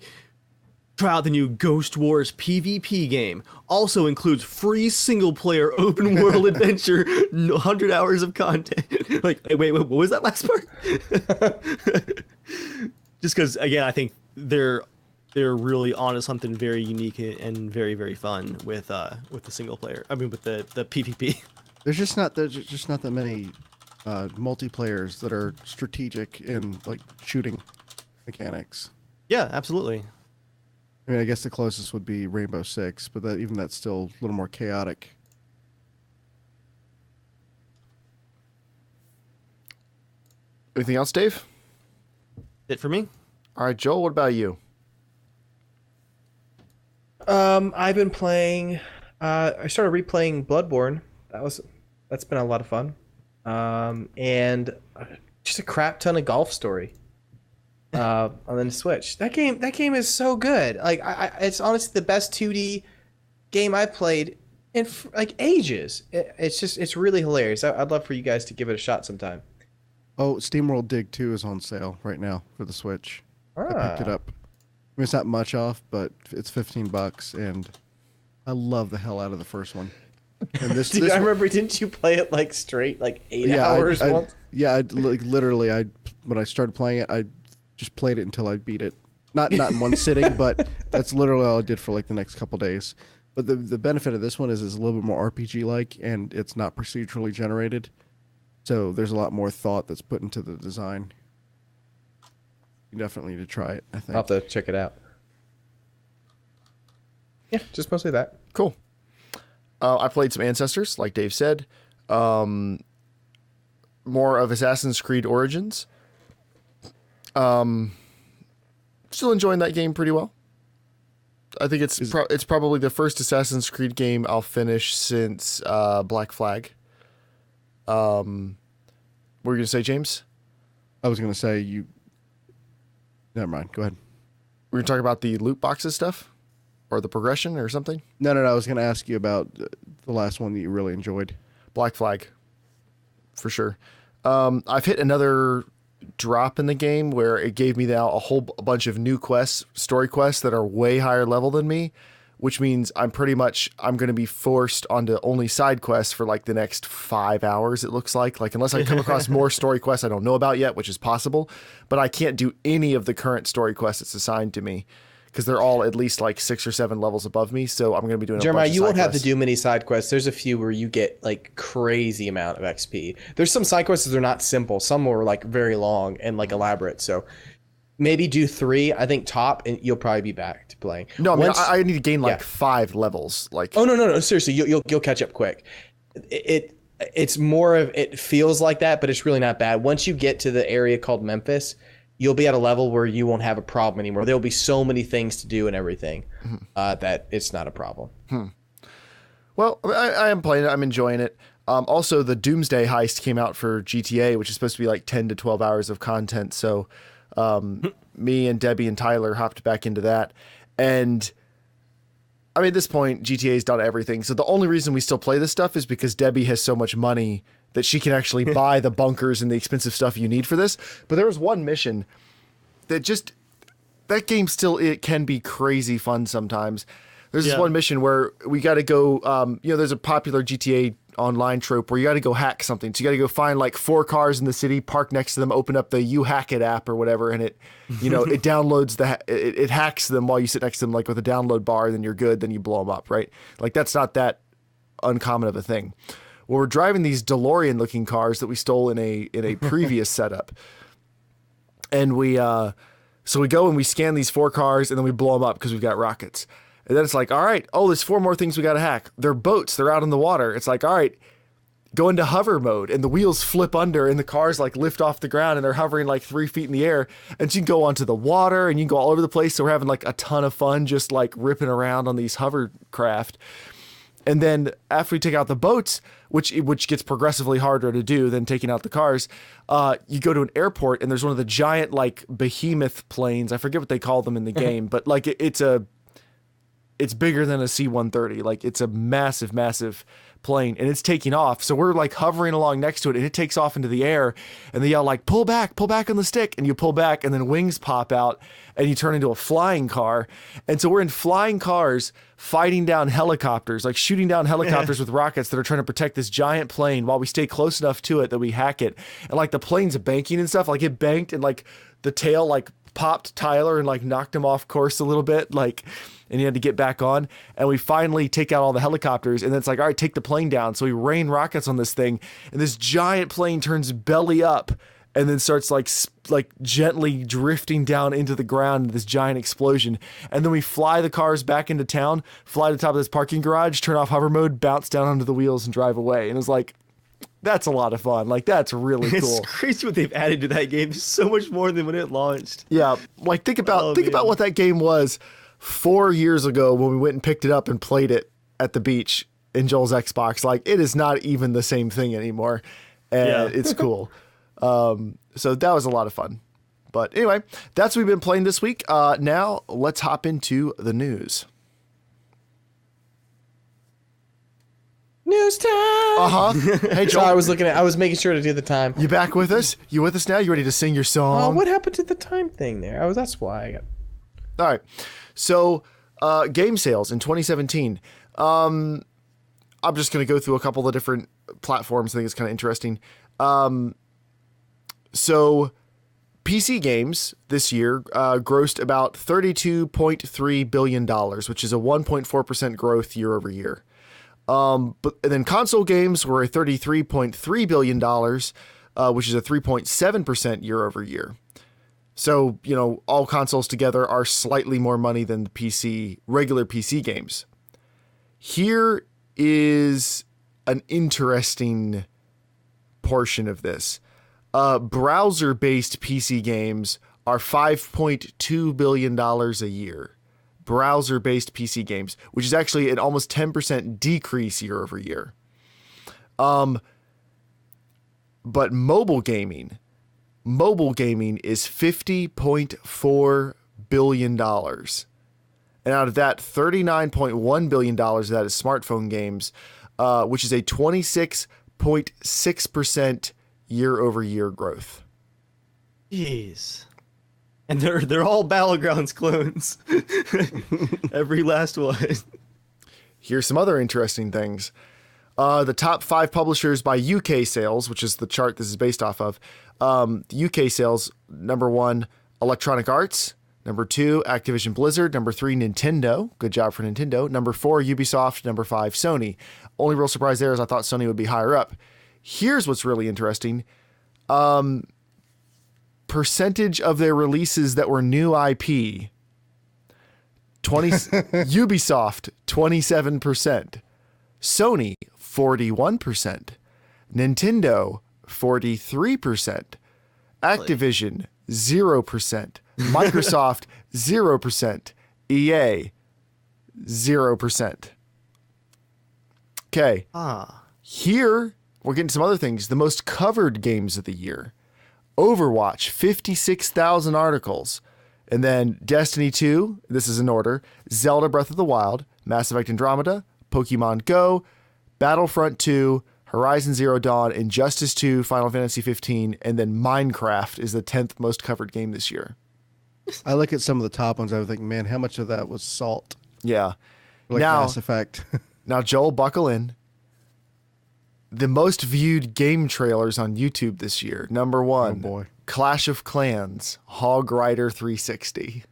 try out the new Ghost Wars PvP game. Also includes free single player open world adventure, 100 hours of content. Like, wait, what was that last part? Just because, again, I think they're really onto something very unique and very, very fun with the single player. I mean, with the PvP. There's just not that many multiplayers that are strategic in like shooting mechanics. Yeah, absolutely. I mean, I guess the closest would be Rainbow Six, but that's still a little more chaotic. Anything else, Dave? It for me. All right, Joel. What about you? I've been playing. I started replaying Bloodborne. That's been a lot of fun. And just a crap ton of Golf Story. On the Switch. That game is so good. Like it's honestly the best 2D game I've played in like ages. It's really hilarious. I'd love for you guys to give it a shot sometime. Oh, SteamWorld Dig 2 is on sale right now for the Switch. I picked it up. I mean, it's not much off, but it's $15, and I love the hell out of the first one. And this, Dude, I remember, didn't you play it like straight, like 8 hours once? Literally, when I started playing it, I just played it until I beat it. Not in one sitting, but that's literally all I did for like the next couple days. But the benefit of this one is it's a little bit more RPG-like, and it's not procedurally generated. So there's a lot more thought that's put into the design. You definitely need to try it, I think. I'll have to check it out. Yeah, just mostly that. Cool. I played some Ancestors, like Dave said. More of Assassin's Creed Origins. Still enjoying that game pretty well. I think it's probably the first Assassin's Creed game I'll finish since Black Flag. What were you gonna say, James? I was going to say you... Never mind. Go ahead. We're gonna talk about the loot boxes stuff, or the progression, or something. No. I was going to ask you about the last one that you really enjoyed. Black Flag, for sure. I've hit another drop in the game where it gave me now a whole bunch of new quests, story quests that are way higher level than me, which means I'm going to be forced onto only side quests for like the next 5 hours. It looks like unless I come across more story quests I don't know about yet, which is possible, but I can't do any of the current story quests that's assigned to me because they're all at least like 6 or 7 levels above me. So I'm going to be doing Jeremiah, a bunch of you side won't have to quests. do many side quests. There's a few where you get like crazy amount of XP. There's some side quests that are not simple. Some are like very long and like elaborate. So maybe do 3, I think top, and you'll probably be back to playing. No, I mean, Once- I need to gain like yeah. 5 levels. Like, Oh no, seriously, you'll catch up quick. It's more of, it feels like that, but it's really not bad. Once you get to the area called Memphis, you'll be at a level where you won't have a problem anymore. There'll be so many things to do and everything that it's not a problem. well, I am playing it. I'm enjoying it. Also, the Doomsday Heist came out for GTA, which is supposed to be like 10 to 12 hours of content. So me and Debbie and Tyler hopped back into that. And I mean, at this point, GTA's done everything. So the only reason we still play this stuff is because Debbie has so much money that she can actually buy the bunkers and the expensive stuff you need for this. But there was one mission that that game still, it can be crazy fun sometimes. There's this one mission where we got to go, there's a popular GTA online trope where you got to go hack something. So you got to go find like 4 cars in the city, park next to them, open up the You Hack It app or whatever, and it, it downloads it hacks them while you sit next to them, like with a download bar, then you're good, then you blow them up, right? Like that's not that uncommon of a thing. Well, we're driving these DeLorean looking cars that we stole in a previous setup. And so we go and we scan these 4 cars and then we blow them up because we've got rockets. And then it's like, all right, there's 4 more things we got to hack. They're boats. They're out in the water. It's like, all right, go into hover mode, and the wheels flip under and the cars like lift off the ground and they're hovering like 3 feet in the air. And you can go onto the water and you can go all over the place. So we're having like a ton of fun just like ripping around on these hovercraft. And then after we take out the boats, which gets progressively harder to do than taking out the cars, you go to an airport and there's one of the giant like behemoth planes. I forget what they call them in the game, but like it's bigger than a C-130. Like it's a massive, massive plane, and it's taking off. So we're like hovering along next to it, and it takes off into the air, and they yell like, pull back on the stick. And you pull back, and then wings pop out, and you turn into a flying car. And so we're in flying cars fighting down helicopters, like shooting down helicopters with rockets that are trying to protect this giant plane while we stay close enough to it that we hack it. And like the plane's banking and stuff, like it banked, and like the tail like popped Tyler and like knocked him off course a little bit, like, and he had to get back on. And we finally take out all the helicopters, and then it's like, all right, take the plane down. So we rain rockets on this thing, and this giant plane turns belly up and then starts like gently drifting down into the ground in this giant explosion. And then we fly the cars back into town, fly to the top of this parking garage, turn off hover mode, bounce down onto the wheels, and drive away. And it was like, that's a lot of fun. Like, that's really cool. It's crazy what they've added to that game. There's so much more than when it launched. Yeah, like think about what that game was 4 years ago when we went and picked it up and played it at the beach in Joel's Xbox. Like, it is not even the same thing anymore, and it's cool. So that was a lot of fun. But anyway, that's what we've been playing this week. Now let's hop into the news. News time. Hey, Joel, Sorry, I was making sure to do the time. you back with us? You with us now? You ready to sing your song? What happened to the time thing there? That's why I got. All right. So, game sales in 2017. I'm just going to go through a couple of different platforms. I think it's kind of interesting. So, PC games this year grossed about $32.3 billion, which is a 1.4% growth year over year. And then console games were $33.3 billion, which is a 3.7% year over year. So, all consoles together are slightly more money than the regular PC games. Here is an interesting portion of this. Browser-based PC games are $5.2 billion a year. Browser-based PC games, which is actually an almost 10% decrease year over year. But mobile gaming is $50.4 billion. And out of that, $39.1 billion of that is smartphone games, which is a 26.6% year over year growth. Jeez. And they're all Battlegrounds clones. Every last one. Here's some other interesting things. The top 5 publishers by UK sales, which is the chart this is based off of. The UK sales, number 1, Electronic Arts. Number 2, Activision Blizzard. Number 3, Nintendo. Good job for Nintendo. Number 4, Ubisoft. Number 5, Sony. Only real surprise there is I thought Sony would be higher up. Here's what's really interesting. Percentage of their releases that were new IP. Ubisoft, 27%. Sony, 41%. Nintendo, 43%. Activision, 0%. Microsoft, 0%. EA, 0%. Okay. Here, we're getting some other things. The most covered games of the year. Overwatch, 56,000 articles. And then Destiny 2, this is in order. Zelda Breath of the Wild, Mass Effect Andromeda, Pokemon Go, Battlefront 2, Horizon Zero Dawn, Injustice 2, Final Fantasy 15, and then Minecraft is the 10th most covered game this year. I look at some of the top ones. I would think, man, how much of that was salt? Yeah. Like Mass Effect. Now, Joel, buckle in. The most viewed game trailers on YouTube this year. Number 1, Oh, boy. Clash of Clans, Hog Rider 360.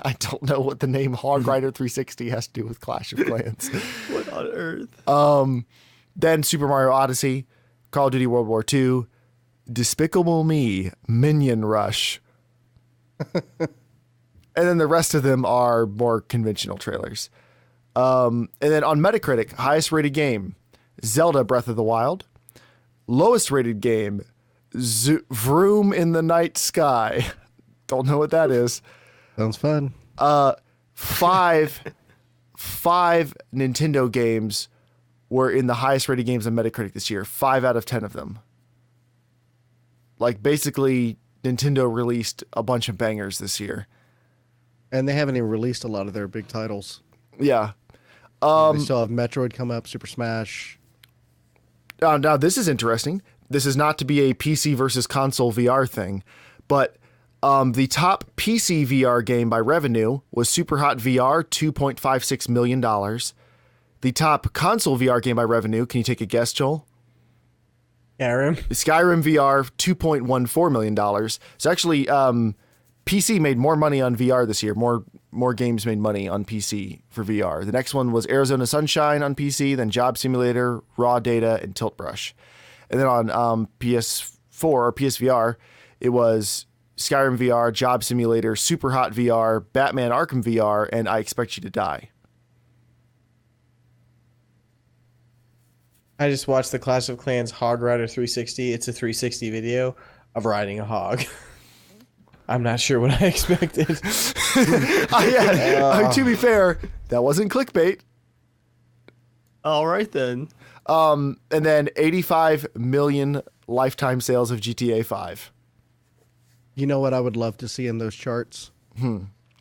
I don't know what the name Hog Rider 360 has to do with Clash of Clans. What on earth? Then Super Mario Odyssey, Call of Duty World War II, Despicable Me, Minion Rush. And then the rest of them are more conventional trailers. And then on Metacritic, highest rated game, Zelda Breath of the Wild. Lowest rated game, Vroom in the Night Sky. Don't know what that is. Sounds fun. 5 Nintendo games were in the highest rated games on Metacritic this year. 5 out of 10 of them. Like, basically, Nintendo released a bunch of bangers this year. And they haven't even released a lot of their big titles. Yeah. They still have Metroid come up, Super Smash. Now, this is interesting. This is not to be a PC versus console VR thing, but the top PC VR game by revenue was Superhot VR, $2.56 million. The top console VR game by revenue, can you take a guess, Joel? Skyrim. Skyrim VR, $2.14 million. So actually, PC made more money on VR this year. More games made money on PC for VR. The next one was Arizona Sunshine on PC, then Job Simulator, Raw Data, and Tilt Brush. And then on PS4 or PSVR, it was Skyrim VR, Job Simulator, Superhot VR, Batman Arkham VR, and I Expect You to Die. I just watched the Clash of Clans Hog Rider 360. It's a 360 video of riding a hog. I'm not sure what I expected. To be fair, that wasn't clickbait. All right, then. And then 85 million lifetime sales of GTA 5. You know what I would love to see in those charts?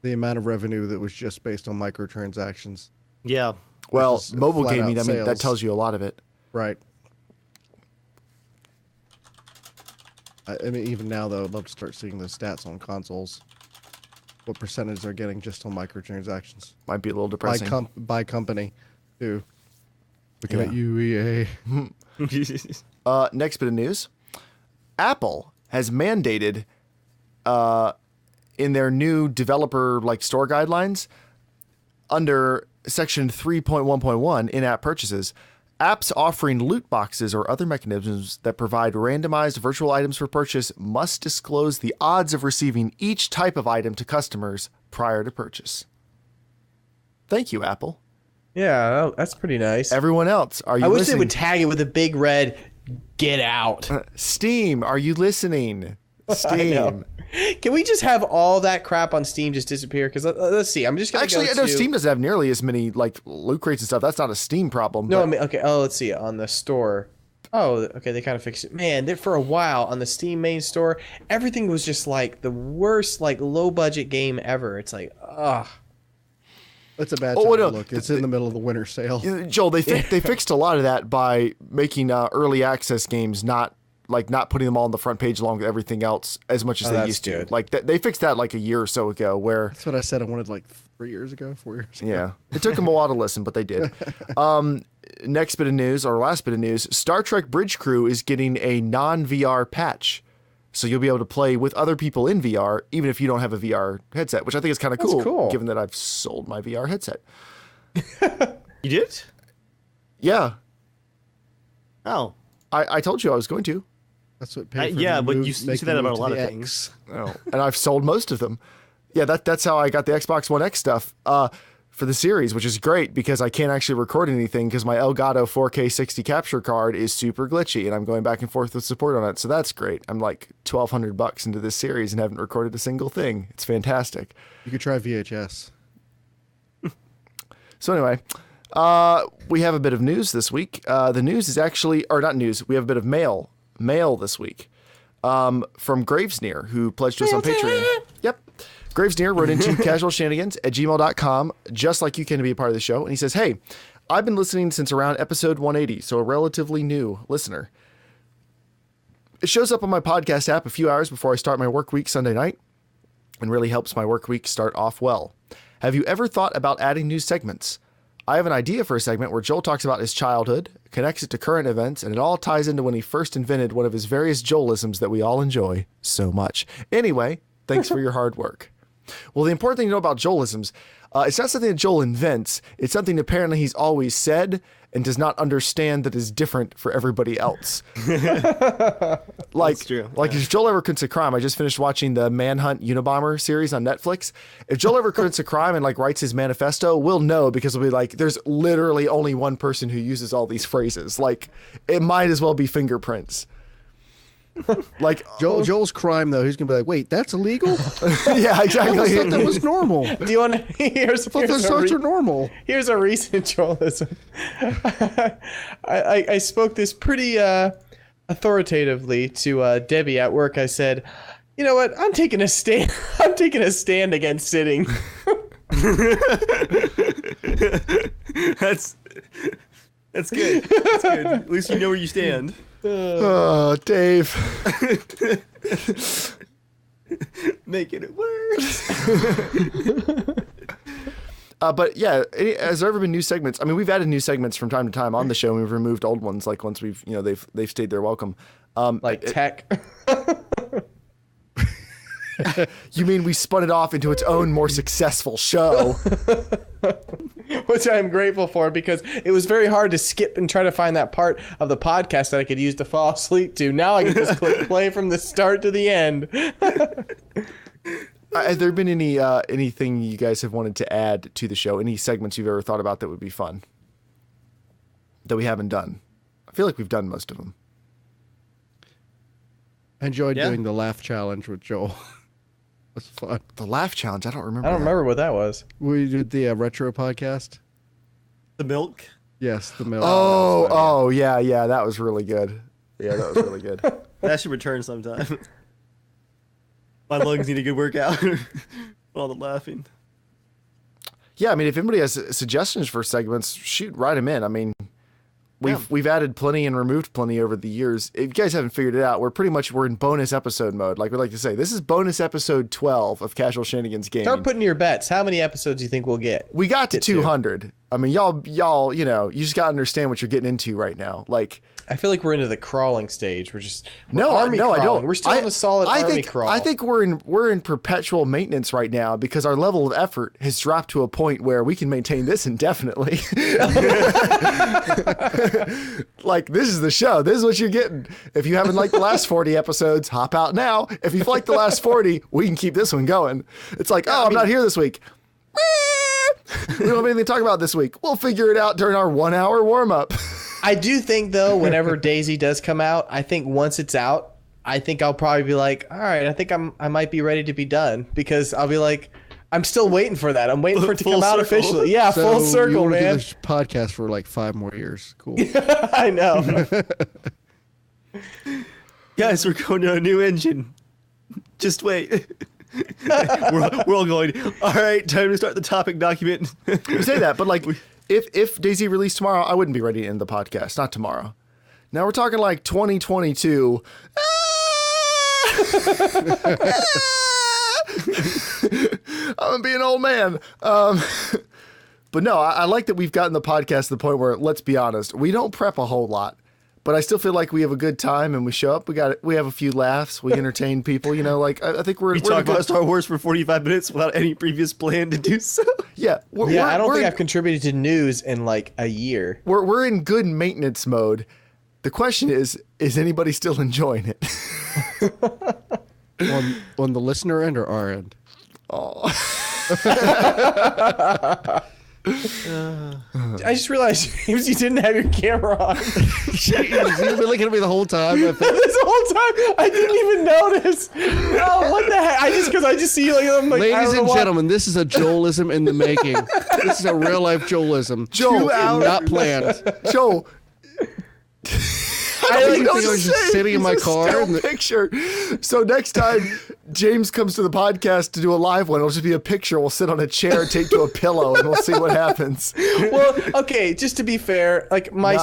The amount of revenue that was just based on microtransactions. Yeah. Well, Just mobile flat out gaming, I mean, that sales. tells you a lot of it. Right. I mean, even now, though, I'd love to start seeing the stats on consoles. What percentage they're getting just on microtransactions. Might be a little depressing. By company, too. Looking Yeah. at you, EA. Next bit of news. Apple has mandated in their new developer store guidelines under section 3.1.1 in-app purchases, apps offering loot boxes or other mechanisms that provide randomized virtual items for purchase must disclose the odds of receiving each type of item to customers prior to purchase. Thank you, Apple. Yeah, that's pretty nice. Everyone else, are you I wish listening? they would tag it with a big red "Get out." Steam, are you listening? I Steam. know. Can we just have all that crap on Steam just disappear? Because let's see. I'm just gonna Actually, go I know to... Steam doesn't have nearly as many loot crates and stuff. That's not a Steam problem. No, but- I mean, okay. Oh, let's see. On the store. Oh, okay. They kind of fixed it. Man, for a while on the Steam main store, everything was just like the worst, low budget game ever. It's like, ugh. That's a bad Oh, time no. to look. It's in the middle of the winter sale. Joel, they fixed a lot of that by making early access games not like not putting them all on the front page along with everything else as much as they that's used to. good. Like they fixed that like a year or so ago where That's what I said I wanted like 4 years ago. yeah, it took them a while to listen, but they did. Next bit of news, or last bit of news, Star Trek Bridge Crew is getting a non-VR patch. So you'll be able to play with other people in VR, even if you don't have a VR headset, which I think is kind of cool, given that I've sold my VR headset. You did? Yeah. Oh. I told you I was going to. That's what paid for yeah, the but move- you say make the that move about a to lot the of X. things. Oh, and I've sold most of them. Yeah, that's how I got the Xbox One X stuff for the series, which is great because I can't actually record anything because my Elgato 4K 60 capture card is super glitchy, and I'm going back and forth with support on it. So that's great. I'm like $1,200 into this series and haven't recorded a single thing. It's fantastic. You could try VHS. So anyway, we have a bit of news this week. The news is actually, or not news, we have a bit of mail this week from Gravesnear, who pledged to us on Patreon. Yep. Gravesnear wrote into casualshenanigans@gmail.com, just like you can, to be a part of the show. And he says, hey, I've been listening since around episode 180, so a relatively new listener. It shows up on my podcast app a few hours before I start my work week Sunday night and really helps my work week start off well. Have you ever thought about adding new segments? I have an idea for a segment where Joel talks about his childhood, connects it to current events, and it all ties into when he first invented one of his various Joelisms that we all enjoy so much. Anyway, thanks for your hard work. Well, the important thing to know about Joelisms, it's not something that Joel invents. It's something apparently he's always said and does not understand that is different for everybody else. That's true. Like if Joel ever commits a crime, I just finished watching the Manhunt Unabomber series on Netflix. If Joel ever commits a crime and like writes his manifesto, we'll know because we'll be like, there's literally only one person who uses all these phrases. Like it might as well be fingerprints. Like Joel's crime though, he's gonna be like, wait, that's illegal? yeah, exactly. I thought that was normal. I Do you want to? Here's thought those thoughts are normal. Here's a recent Joelism. I spoke this pretty authoritatively to Debbie at work. I said, you know what? I'm taking a stand. I'm taking a stand against sitting. That's good. That's good. At least you know where you stand. Oh, Dave. Making it worse. But yeah, has there ever been new segments? I mean, we've added new segments from time to time on the show, and we've removed old ones. Like once we've, they've stayed their welcome. Like tech. You mean we spun it off into its own more successful show? Which I'm grateful for because it was very hard to skip and try to find that part of the podcast that I could use to fall asleep to. Now I can just click play from the start to the end. Have there been anything you guys have wanted to add to the show? Any segments you've ever thought about that would be fun that we haven't done? I feel like we've done most of them. I enjoyed Yeah. doing the laugh challenge with Joel. It was fun. The laugh challenge, I don't remember. I don't that. remember what that was. We did the retro podcast. The milk. Yes, the mail. Oh, yeah, that was really good. Yeah, that was really good. That should return sometime. My lungs need a good workout. All the laughing. Yeah, I mean, if anybody has suggestions for segments, shoot, write them in. I mean, we've added plenty and removed plenty over the years. If you guys haven't figured it out, we're in bonus episode mode. Like we like to say, this is bonus episode 12 of Casual Shenanigans Gaming. Start putting your bets. How many episodes do you think we'll get? We got to Get to. 200. I mean, y'all, you just got to understand what you're getting into right now. Like, I feel like we're into the crawling stage. We're I army crawling. don't. We're still in a solid army crawl. I think we're in perpetual maintenance right now because our level of effort has dropped to a point where we can maintain this indefinitely. Like, this is the show. This is what you're getting. If you haven't liked the last 40 episodes, hop out now. If you've liked the last 40, we can keep this one going. It's like, I'm not here this week. We don't have anything to talk about this week. We'll figure it out during our 1 hour warm up. I do think though, whenever Daisy does come out, I think once it's out, I think I'll probably be like, all right, I think I might be ready to be done because I'll be like, I'm still waiting for that. I'm waiting for it to Full come out circle. officially. Yeah, So full you circle, wanna do man. this podcast for like 5 more years. Cool. I know. Guys, we're going to a new engine. Just wait. we're all going, all right, time to start the topic document. You say that, but like, if Daisy released tomorrow, I wouldn't be ready to end the podcast. Not tomorrow. Now we're talking like 2022. I'm being an old man. But no, I like that we've gotten the podcast to the point where, let's be honest, we don't prep a whole lot. But I still feel like we have a good time and we show up. We have a few laughs. We entertain people. You know, like I think we're talk about Star Wars for 45 minutes without any previous plan to do so. Yeah, I don't think I've contributed to news in like a year. We're in good maintenance mode. The question is anybody still enjoying it? on the listener end or our end? Oh. I just realized, James, you didn't have your camera on. You've been looking at me the whole time. This whole time, I didn't even notice. Oh, what the heck? I just see you like, I'm like, Ladies and gentlemen, this is a Joelism in the making. This is a real life Joelism. Joel, not planned. Joel. I was just sitting in my car. Picture. So next time James comes to the podcast to do a live one, it'll just be a picture. We'll sit on a chair taped to a pillow, and we'll see what happens. Well, okay, just to be fair, like my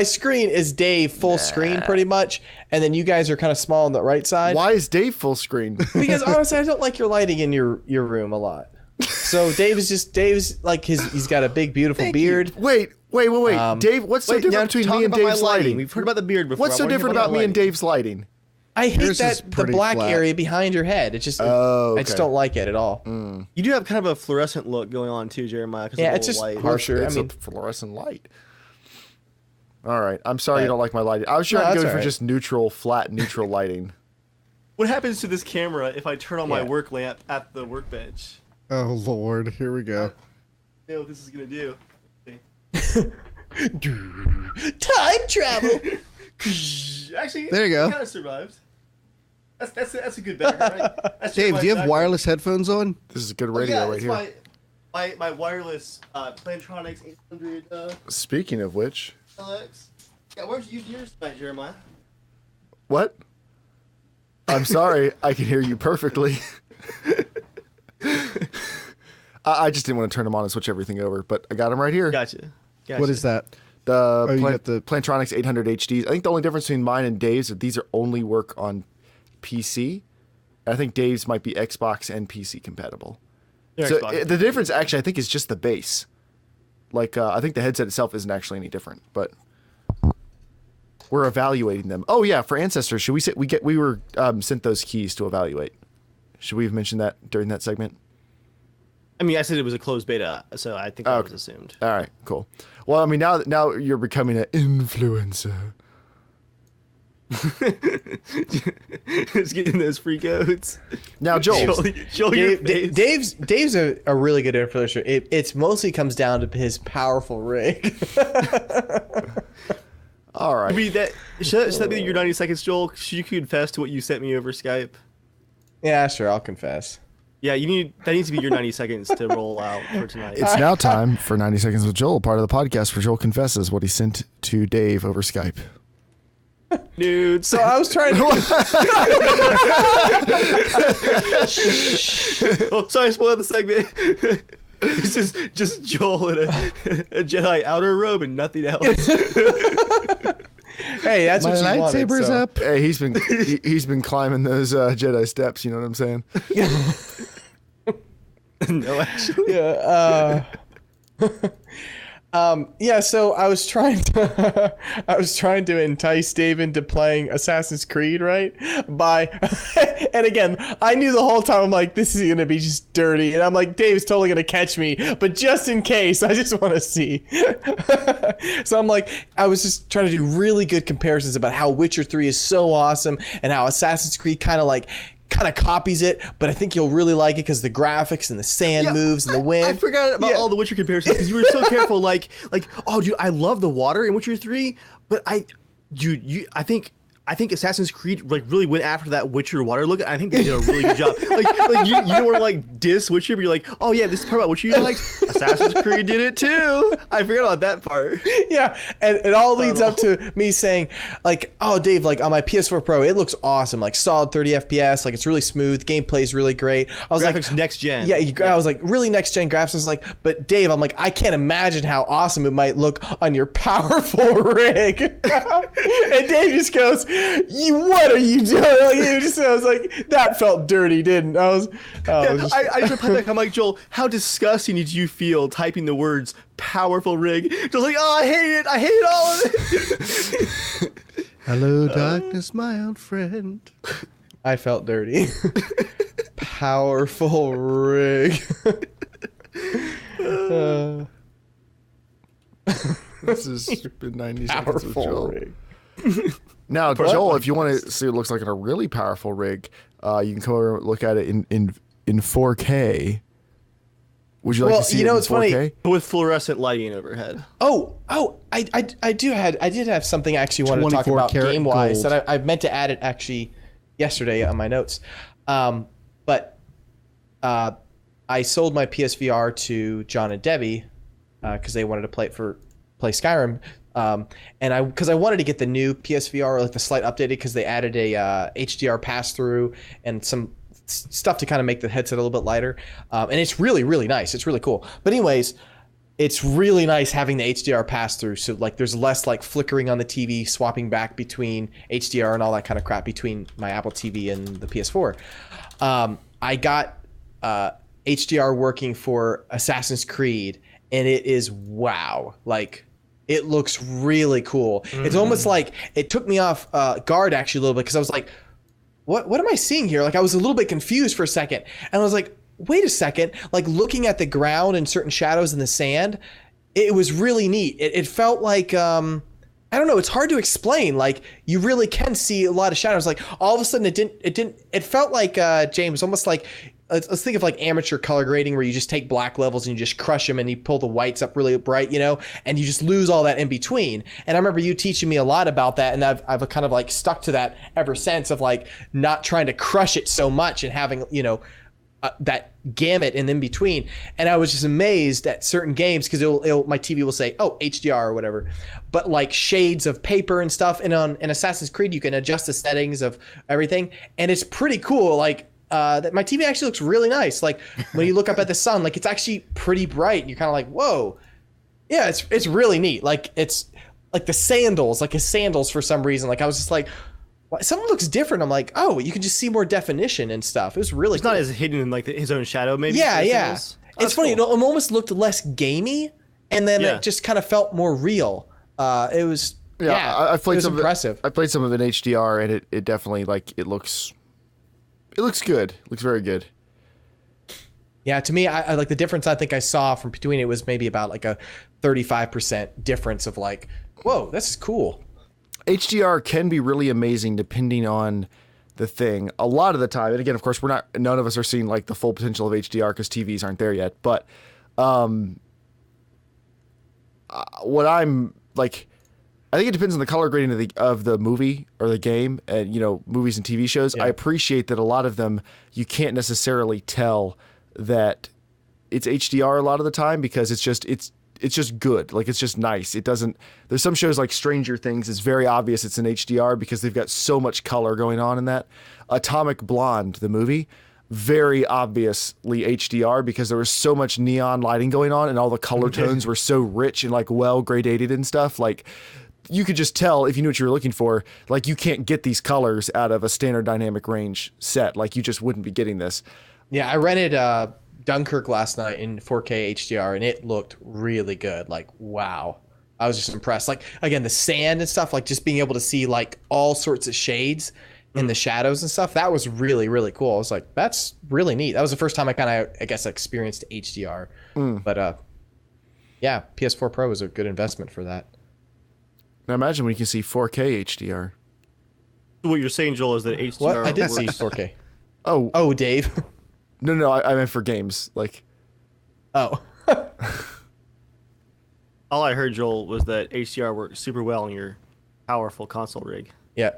screen is Dave full screen pretty much, and then you guys are kind of small on the right side. Why is Dave full screen? Because honestly, I don't like your lighting in your room a lot. So Dave's like he's got a big beautiful beard. Wait. Dave, what's so different between me and Dave's lighting? We've heard about the beard before. What's so different about me and Dave's lighting? I hate Yours is the pretty black flat. area behind your head. It's just I just don't like it at all. You do have kind of a fluorescent look going on too, Jeremiah. Yeah, it's just light. harsher. It's a fluorescent light. All right. I'm sorry you don't like my lighting. I was trying to go for just flat neutral lighting. What happens to this camera if I turn on my work lamp at the workbench? Oh, Lord. Here we go. I know what this is going to do. Time travel. Actually, There you go. It kind of survived. That's a good bet, right? That's Dave, do you have background. wireless headphones on? This is good radio right here. My wireless Plantronics 800 Speaking of which, LX. Yeah, where'd you use yours tonight, Jeremiah? what? I'm sorry. I can hear you perfectly. I just didn't want to turn them on and switch everything over, but I got them right here. Gotcha. What is that? The, you got the Plantronics 800 HDs. I think the only difference between mine and Dave's is these are only work on PC. I think Dave's might be Xbox and PC compatible. So the difference actually I think is just the base. Like I think the headset itself isn't actually any different, but we're evaluating them. Oh yeah, for Ancestors, should we say we were sent those keys to evaluate? Should we have mentioned that during that segment? I mean, I said it was a closed beta, so I think that was assumed. All right, cool. Well, I mean, now you're becoming an influencer. Just getting those free codes. Now, Joel. Show your face. Dave's a really good influencer. It's mostly comes down to his powerful rig. All right. I mean, should that be your 90 seconds, Joel? Should you confess to what you sent me over Skype? Yeah, sure, I'll confess. Yeah, that needs to be your 90 seconds to roll out for tonight. It's now time for 90 Seconds with Joel, part of the podcast where Joel confesses what he sent to Dave over Skype. Dude, So I was trying to. oh, sorry, I spoiled the segment. It's just Joel in a Jedi outer robe and nothing else. Hey, that's My what you wanted, lightsaber's so. up. Hey, he's been climbing those Jedi steps. You know what I'm saying? No, actually. Yeah. Yeah. So I was trying to entice Dave into playing Assassin's Creed, right? And again, I knew the whole time. I'm like, this is gonna be just dirty, and I'm like, Dave's totally gonna catch me, but just in case, I just want to see. So I'm like, I was just trying to do really good comparisons about how Witcher 3 is so awesome, and how Assassin's Creed kind of copies it, but I think you'll really like it because the graphics and the sand moves and the wind. I forgot about all the Witcher comparisons because you were so careful. Like, oh, dude, I love the water in Witcher 3, but I think I think Assassin's Creed like really went after that Witcher water look. I think they did a really good job. Like you don't want to like diss Witcher, but you're like, oh yeah, this is part about Witcher you like. Assassin's Creed did it too. I forgot about that part. Yeah, and it all leads up to me saying, like, oh, Dave, like on my PS4 Pro, it looks awesome, like solid 30 FPS, like it's really smooth, gameplay's really great. I was Graphics like, next gen. Yeah, I was like, really next gen graphics. I was like, but Dave, I'm like, I can't imagine how awesome it might look on your powerful rig. And Dave just goes, what are you doing? Like, I was like, that felt dirty, didn't I? I just replied back. I'm like, Joel, how disgusting did you feel typing the words "powerful rig"? Joel's like, oh, I hate it. I hate all of it. Hello, darkness, my old friend. I felt dirty. Powerful rig. This is been 90 seconds with Powerful Joel. rig. Now, Joel, if you want to see what it looks like on a really powerful rig, you can come over and look at it in 4K. Would you like to see it in it's 4K? funny. With fluorescent lighting overhead. I did have something I actually wanted to talk 24 about karat game wise gold. that I meant to add it actually yesterday on my notes. But I sold my PSVR to John and Debbie because they wanted to play Skyrim. And because I wanted to get the new PSVR, like the slight updated, because they added a HDR pass through and some stuff to kind of make the headset a little bit lighter. And it's really, really nice. It's really cool. But anyways, it's really nice having the HDR pass through. So like there's less like flickering on the TV, swapping back between HDR and all that kind of crap between my Apple TV and the PS4. I got HDR working for Assassin's Creed, and it is wow. Like, it looks really cool. Mm-hmm. It's almost like it took me off guard actually a little bit, because I was like, what am I seeing here? Like, I was a little bit confused for a second, and I was like, wait a second. Like, looking at the ground and certain shadows in the sand, it was really neat. It felt like I don't know. It's hard to explain. Like, you really can see a lot of shadows. Like, all of a sudden, it felt like James, almost like, let's think of like amateur color grading, where you just take black levels and you just crush them and you pull the whites up really bright, and you just lose all that in between. And I remember you teaching me a lot about that, and I've kind of like stuck to that ever since, of like not trying to crush it so much and having, that gamut and in between. And I was just amazed at certain games, because my TV will say, oh, HDR or whatever, but like shades of paper and stuff. And in Assassin's Creed, you can adjust the settings of everything, and it's pretty cool. Like, that my TV actually looks really nice. Like, when you look up at the sun, like, it's actually pretty bright, and you're kind of like, whoa. Yeah, it's really neat. Like, it's like the sandals, like his sandals for some reason. Like, I was just like, something looks different. I'm like, oh, you can just see more definition and stuff. It was really cool. Not as hidden in like his own shadow, maybe. Yeah. It's funny. Cool. It almost looked less gamey, and then it just kind of felt more real. It was I've played some impressive. I played some of it in HDR, and it definitely, like, it looks good. It looks very good. Yeah, to me, I like the difference I think I saw from between it was maybe about like a 35% difference of like, whoa, this is cool. HDR can be really amazing depending on the thing. A lot of the time, and again, of course, none of us are seeing like the full potential of HDR because TVs aren't there yet. But what I'm like, I think it depends on the color grading of the movie or the game, and movies and TV shows. Yeah. I appreciate that a lot of them you can't necessarily tell that it's HDR a lot of the time, because it's just good. Like, it's just nice. It doesn't. There's some shows like Stranger Things. It's very obvious it's in HDR because they've got so much color going on in that. Atomic Blonde, the movie, very obviously HDR because there was so much neon lighting going on, and all the color tones were so rich and like well gradated and stuff. Like, you could just tell if you knew what you were looking for. Like, you can't get these colors out of a standard dynamic range set. Like, you just wouldn't be getting this. Yeah, I rented Dunkirk last night in 4K HDR, and it looked really good. Like, wow. I was just impressed. Like, again, the sand and stuff, like just being able to see like all sorts of shades in the shadows and stuff, that was really, really cool. I was like, that's really neat. That was the first time I kind of, I guess, experienced HDR. But yeah, PS4 Pro was a good investment for that. Now imagine when you can see 4K HDR. What you're saying, Joel, is that HDR What? I did see works. 4K. Oh, Dave. no, I meant for games. Like, Oh. All I heard, Joel, was that HDR works super well on your powerful console rig. Yeah.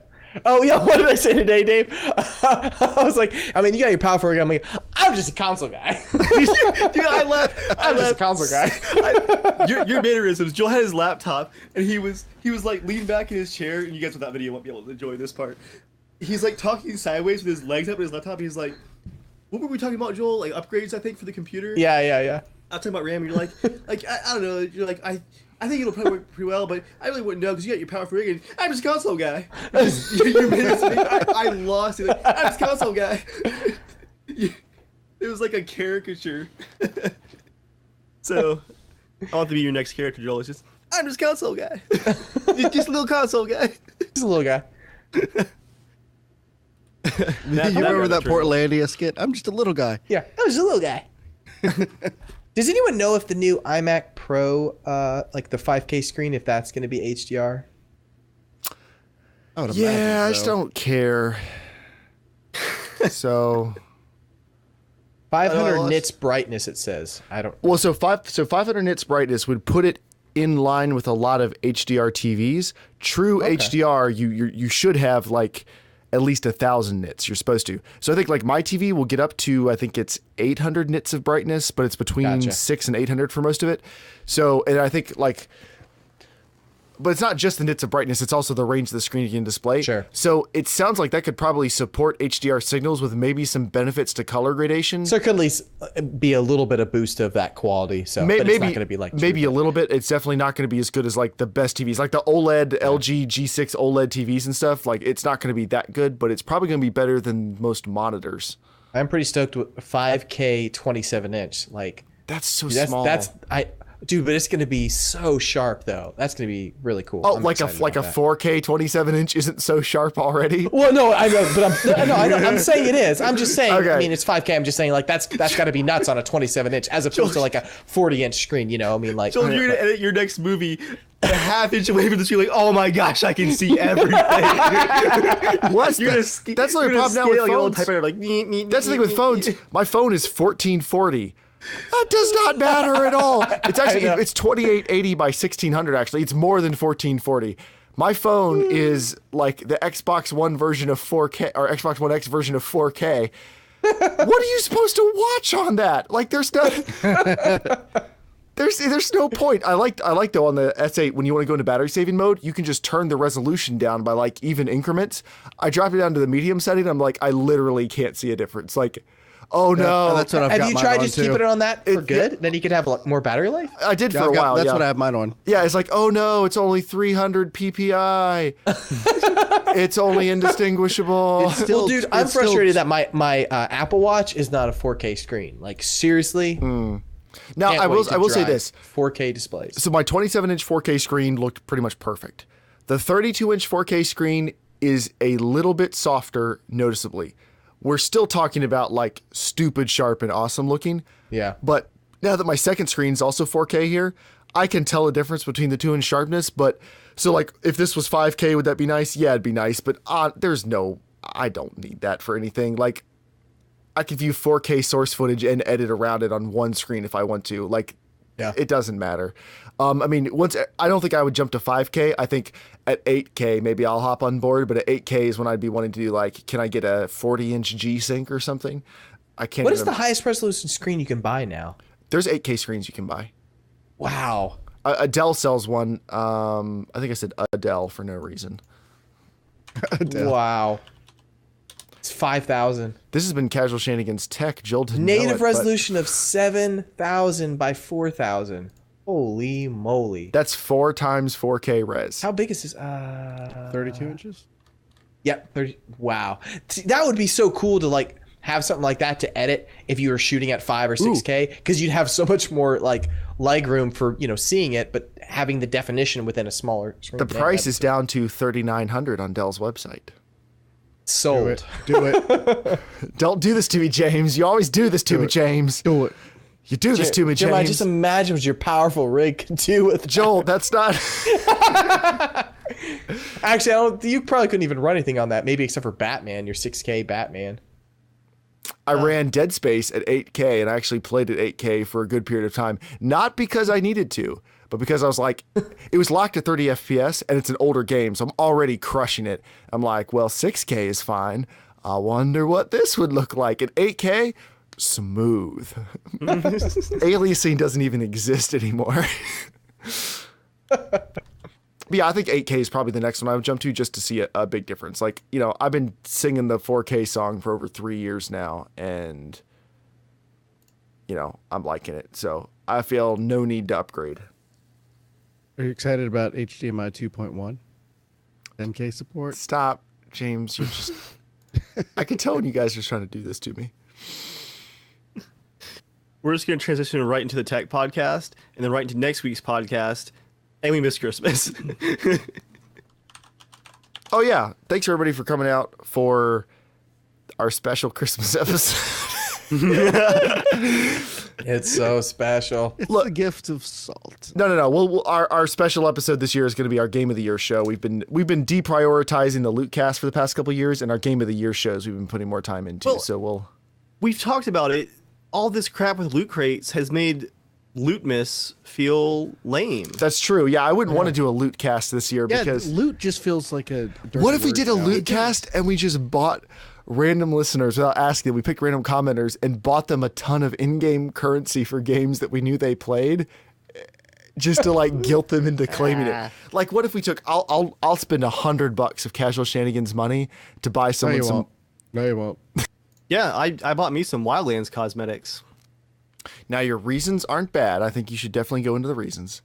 Oh yeah, what did I say today, Dave? I was like, I mean, you got your powerful rig. I'm like, I'm just a console guy. Dude, I laughed. I'm just a console guy. Your mannerisms. Joel had his laptop, and he was like leaned back in his chair. And you guys with that video won't be able to enjoy this part. He's like talking sideways with his legs up in his laptop. He's like, "What were we talking about, Joel? Like upgrades, I think, for the computer." Yeah. I'm talking about RAM. And you're like, I don't know. You're like, I think it'll probably work pretty well, but I really wouldn't know because you got your powerful rig. And I'm just a console guy. Your mannerisms. I lost it. Like, I'm just a console guy. It was like a caricature. So, I want to be your next character, Joel. It's just, I'm just a console guy. Just a little console guy. Just a little guy. You remember that Portlandia skit? I'm just a little guy. Yeah, I was a little guy. Does anyone know if the new iMac Pro, like the 5K screen, if that's going to be HDR? I would Yeah, imagine I just so. don't care. So 500 nits brightness, it says. I don't. well, so 500 nits brightness would put it in line with a lot of HDR TVs. True HDR, you should have like at least 1,000 nits. You're supposed to. So I think like my TV will get up to, I think it's 800 nits of brightness, but it's between 600 and 800 for most of it. So, and I think like, but it's not just the nits of brightness, it's also the range of the screen you can display. Sure. So it sounds like that could probably support HDR signals with maybe some benefits to color gradation. So it could at least be a little bit of boost of that quality. So but it's not going to be like maybe a little bit. It's definitely not going to be as good as like the best TVs, like the OLED LG G6 OLED TVs and stuff. Like it's not going to be that good, but it's probably going to be better than most monitors. I'm pretty stoked with 5K 27 inch. Like that's so that's, small. Dude, but it's going to be so sharp though. That's going to be really cool. Oh, I'm like a excited about that. 4K 27 inch isn't so sharp already. Well, no, I know, but I'm saying it is. I'm just saying. Okay. I mean, it's 5K. I'm just saying, like that's got to be nuts on a 27 inch as opposed to like a 40 inch screen. You know, I mean, like. Joel, you're gonna edit your next movie a half inch away from the screen, like, oh my gosh, I can see everything. What? You're gonna That's the only problem now with like a little phones. typewriter, like, That's the thing with phones. My phone is 1440. That does not matter at all. It's actually it's 2880 by 1600. Actually, it's more than 1440. My phone is like the Xbox One version of 4K or Xbox One X version of 4K. What are you supposed to watch on that? Like, there's no. There's no point. I like though on the S8 when you want to go into battery saving mode, you can just turn the resolution down by like even increments. I dropped it down to the medium setting. I'm like, I literally can't see a difference. Like, oh no. That's what I've got Have you mine tried on, just too. keeping it on that for good? Then you could have more battery life. I did Yeah, for a while. That's yeah. what I have mine on. Yeah, it's like, oh no, it's only 300 PPI. It's only indistinguishable. Well, dude, I'm frustrated that my Apple Watch is not a 4K screen. Like seriously. Now, Can't I wait to will say drive this. 4K displays. So my 27-inch 4K screen looked pretty much perfect. The 32-inch 4K screen is a little bit softer noticeably. We're still talking about like stupid sharp and awesome looking. Yeah. But now that my second screen is also 4K here, I can tell a difference between the two in sharpness. But so like if this was 5K, would that be nice? Yeah, it'd be nice. But I don't need that for anything. Like I can view 4K source footage and edit around it on one screen if I want to. Like, Yeah. it doesn't matter. I mean, I don't think I would jump to 5K. I think at 8K, maybe I'll hop on board. But at 8K is when I'd be wanting to do like, can I get a 40-inch G-Sync or something? I can't. What is the highest resolution screen you can buy now? There's 8K screens you can buy. Wow. Adele sells one. I think I said Adele for no reason. Wow. It's 5,000. This has been Casual Shenanigans Tech. Jill didn't know Native it, but resolution of 7,000 by 4,000. Holy moly. that's 4 times 4K res. How big is this? 32 inches? Yeah, 30. Wow. See, that would be so cool to like have something like that to edit if you were shooting at 5 or 6K because you'd have so much more like leg room for, seeing it, but having the definition within a smaller screen. The price is down to $3,900 on Dell's website. sold. Do it. Don't do this to me, James. You always do this to me, James. Do it. You do this to me, Jim, I James. just imagine what your powerful rig could do with Joel, that's not. Actually, you probably couldn't even run anything on that, maybe except for Batman, your 6K Batman. I ran Dead Space at 8K and I actually played at 8K for a good period of time. Not because I needed to, But because I was like, it was locked at 30 FPS and it's an older game, so I'm already crushing it. I'm like, well, 6K is fine. I wonder what this would look like at 8K. Smooth. Aliasing doesn't even exist anymore. But yeah, I think 8K is probably the next one I would jump to just to see a big difference. Like, you know, I've been singing the 4K song for over 3 years now, and, you know, I'm liking it. So I feel no need to upgrade. Are you excited about HDMI 2.1? 10K support? Stop, James. You're just... I can tell when you guys are trying to do this to me. We're just going to transition right into the tech podcast and then right into next week's podcast. And we missed Christmas. Oh, yeah. Thanks, everybody, for coming out for our special Christmas episode. It's so special. It's a gift of salt. No. Our special episode this year is going to be our Game of the Year show. We've been deprioritizing the loot cast for the past couple of years, and our Game of the Year shows we've been putting more time into. Well, we've talked about it. All this crap with loot crates has made Lootmas feel lame. That's true. Yeah, I wouldn't want to do a loot cast this year because loot just feels like a dirty what if we word did a now. loot cast and we just bought random listeners without asking them? We picked random commenters and bought them a ton of in-game currency for games that we knew they played, just to like guilt them into claiming it. Like, what if we took? I'll spend $100 of Casual Shenanigans money to buy No, someone you some. won't. No, you won't. Yeah, I bought me some Wildlands cosmetics. Now your reasons aren't bad. I think you should definitely go into the reasons.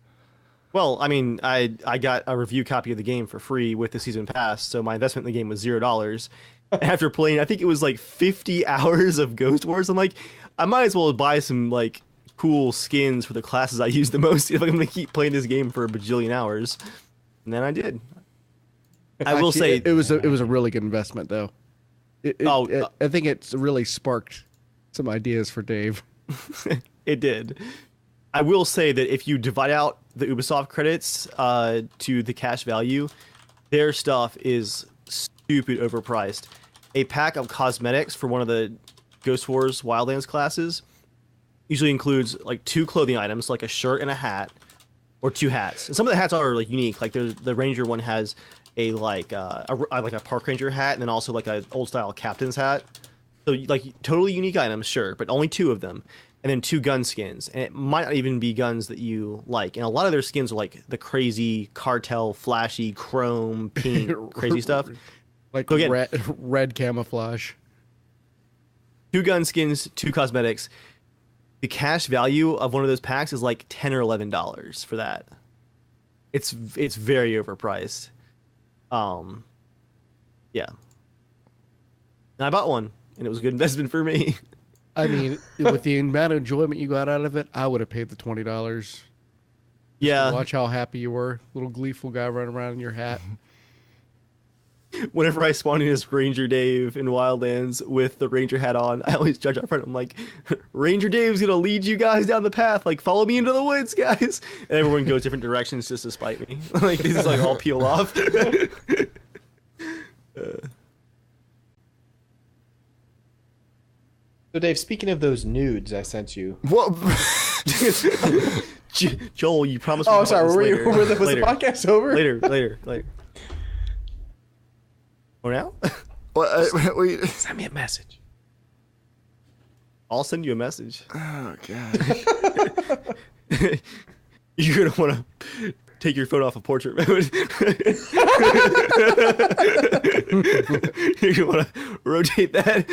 Well, I mean, I got a review copy of the game for free with the season pass, so my investment in the game was $0. After playing, I think it was like 50 hours of Ghost Wars, I'm like, I might as well buy some like cool skins for the classes I use the most if I'm going to keep playing this game for a bajillion hours. And then I did. I will say it was a really good investment though. I think it's really sparked some ideas for Dave. it did. I will say that if you divide out the Ubisoft credits to the cash value, their stuff is stupid overpriced. A pack of cosmetics for one of the Ghost Wars Wildlands classes usually includes like 2 clothing items, like a shirt and a hat, or 2 hats. And some of the hats are like unique. Like the Ranger one has a park ranger hat, and then also like an old style captain's hat. So like totally unique items, sure, but only 2 of them. And then 2 gun skins. And it might not even be guns that you like. And a lot of their skins are like the crazy cartel, flashy, chrome, pink, crazy stuff. Like So again, red camouflage. 2 gun skins, 2 cosmetics. The cash value of one of those packs is like $10 or $11 for that. It's very overpriced. Yeah. And I bought one, and it was a good investment for me. I mean, with the amount of enjoyment you got out of it, I would have paid the $20. Yeah. Watch how happy you were. Little gleeful guy running around in your hat. Whenever I spawn in as Ranger Dave in Wildlands with the Ranger hat on, I always judge up front. I'm like, Ranger Dave's gonna lead you guys down the path. Like, follow me into the woods, guys. And everyone goes different directions just to spite me. Like, these is like all peel off. So, Dave, speaking of those nudes I sent you. What? Joel, you promised. Oh, me sorry. Was the later. podcast over? Later. Or now? Wait. Send me a message. I'll send you a message. Oh god. You're gonna want to take your phone off of portrait mode. You're gonna want to rotate that.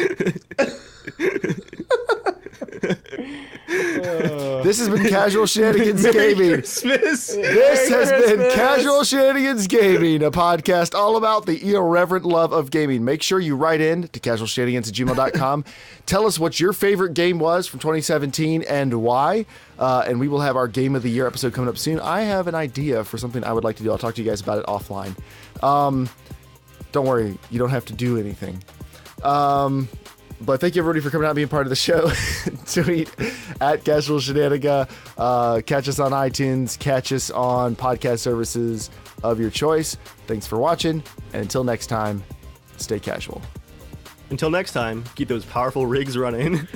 This has been Casual Shenanigans Gaming. Christmas. This has been Casual Shenanigans Gaming, a podcast all about the irreverent love of gaming. Make sure you write in to casualshenanigans@gmail.com. Tell us what your favorite game was from 2017 and why. And we will have our Game of the Year episode coming up soon. I have an idea for something I would like to do. I'll talk to you guys about it offline. Don't worry, you don't have to do anything. But thank you everybody for coming out and being part of the show. Tweet at Casual Shenanigans. Catch us on iTunes. Catch us on podcast services of your choice. Thanks for watching. And until next time, stay casual. Until next time, keep those powerful rigs running.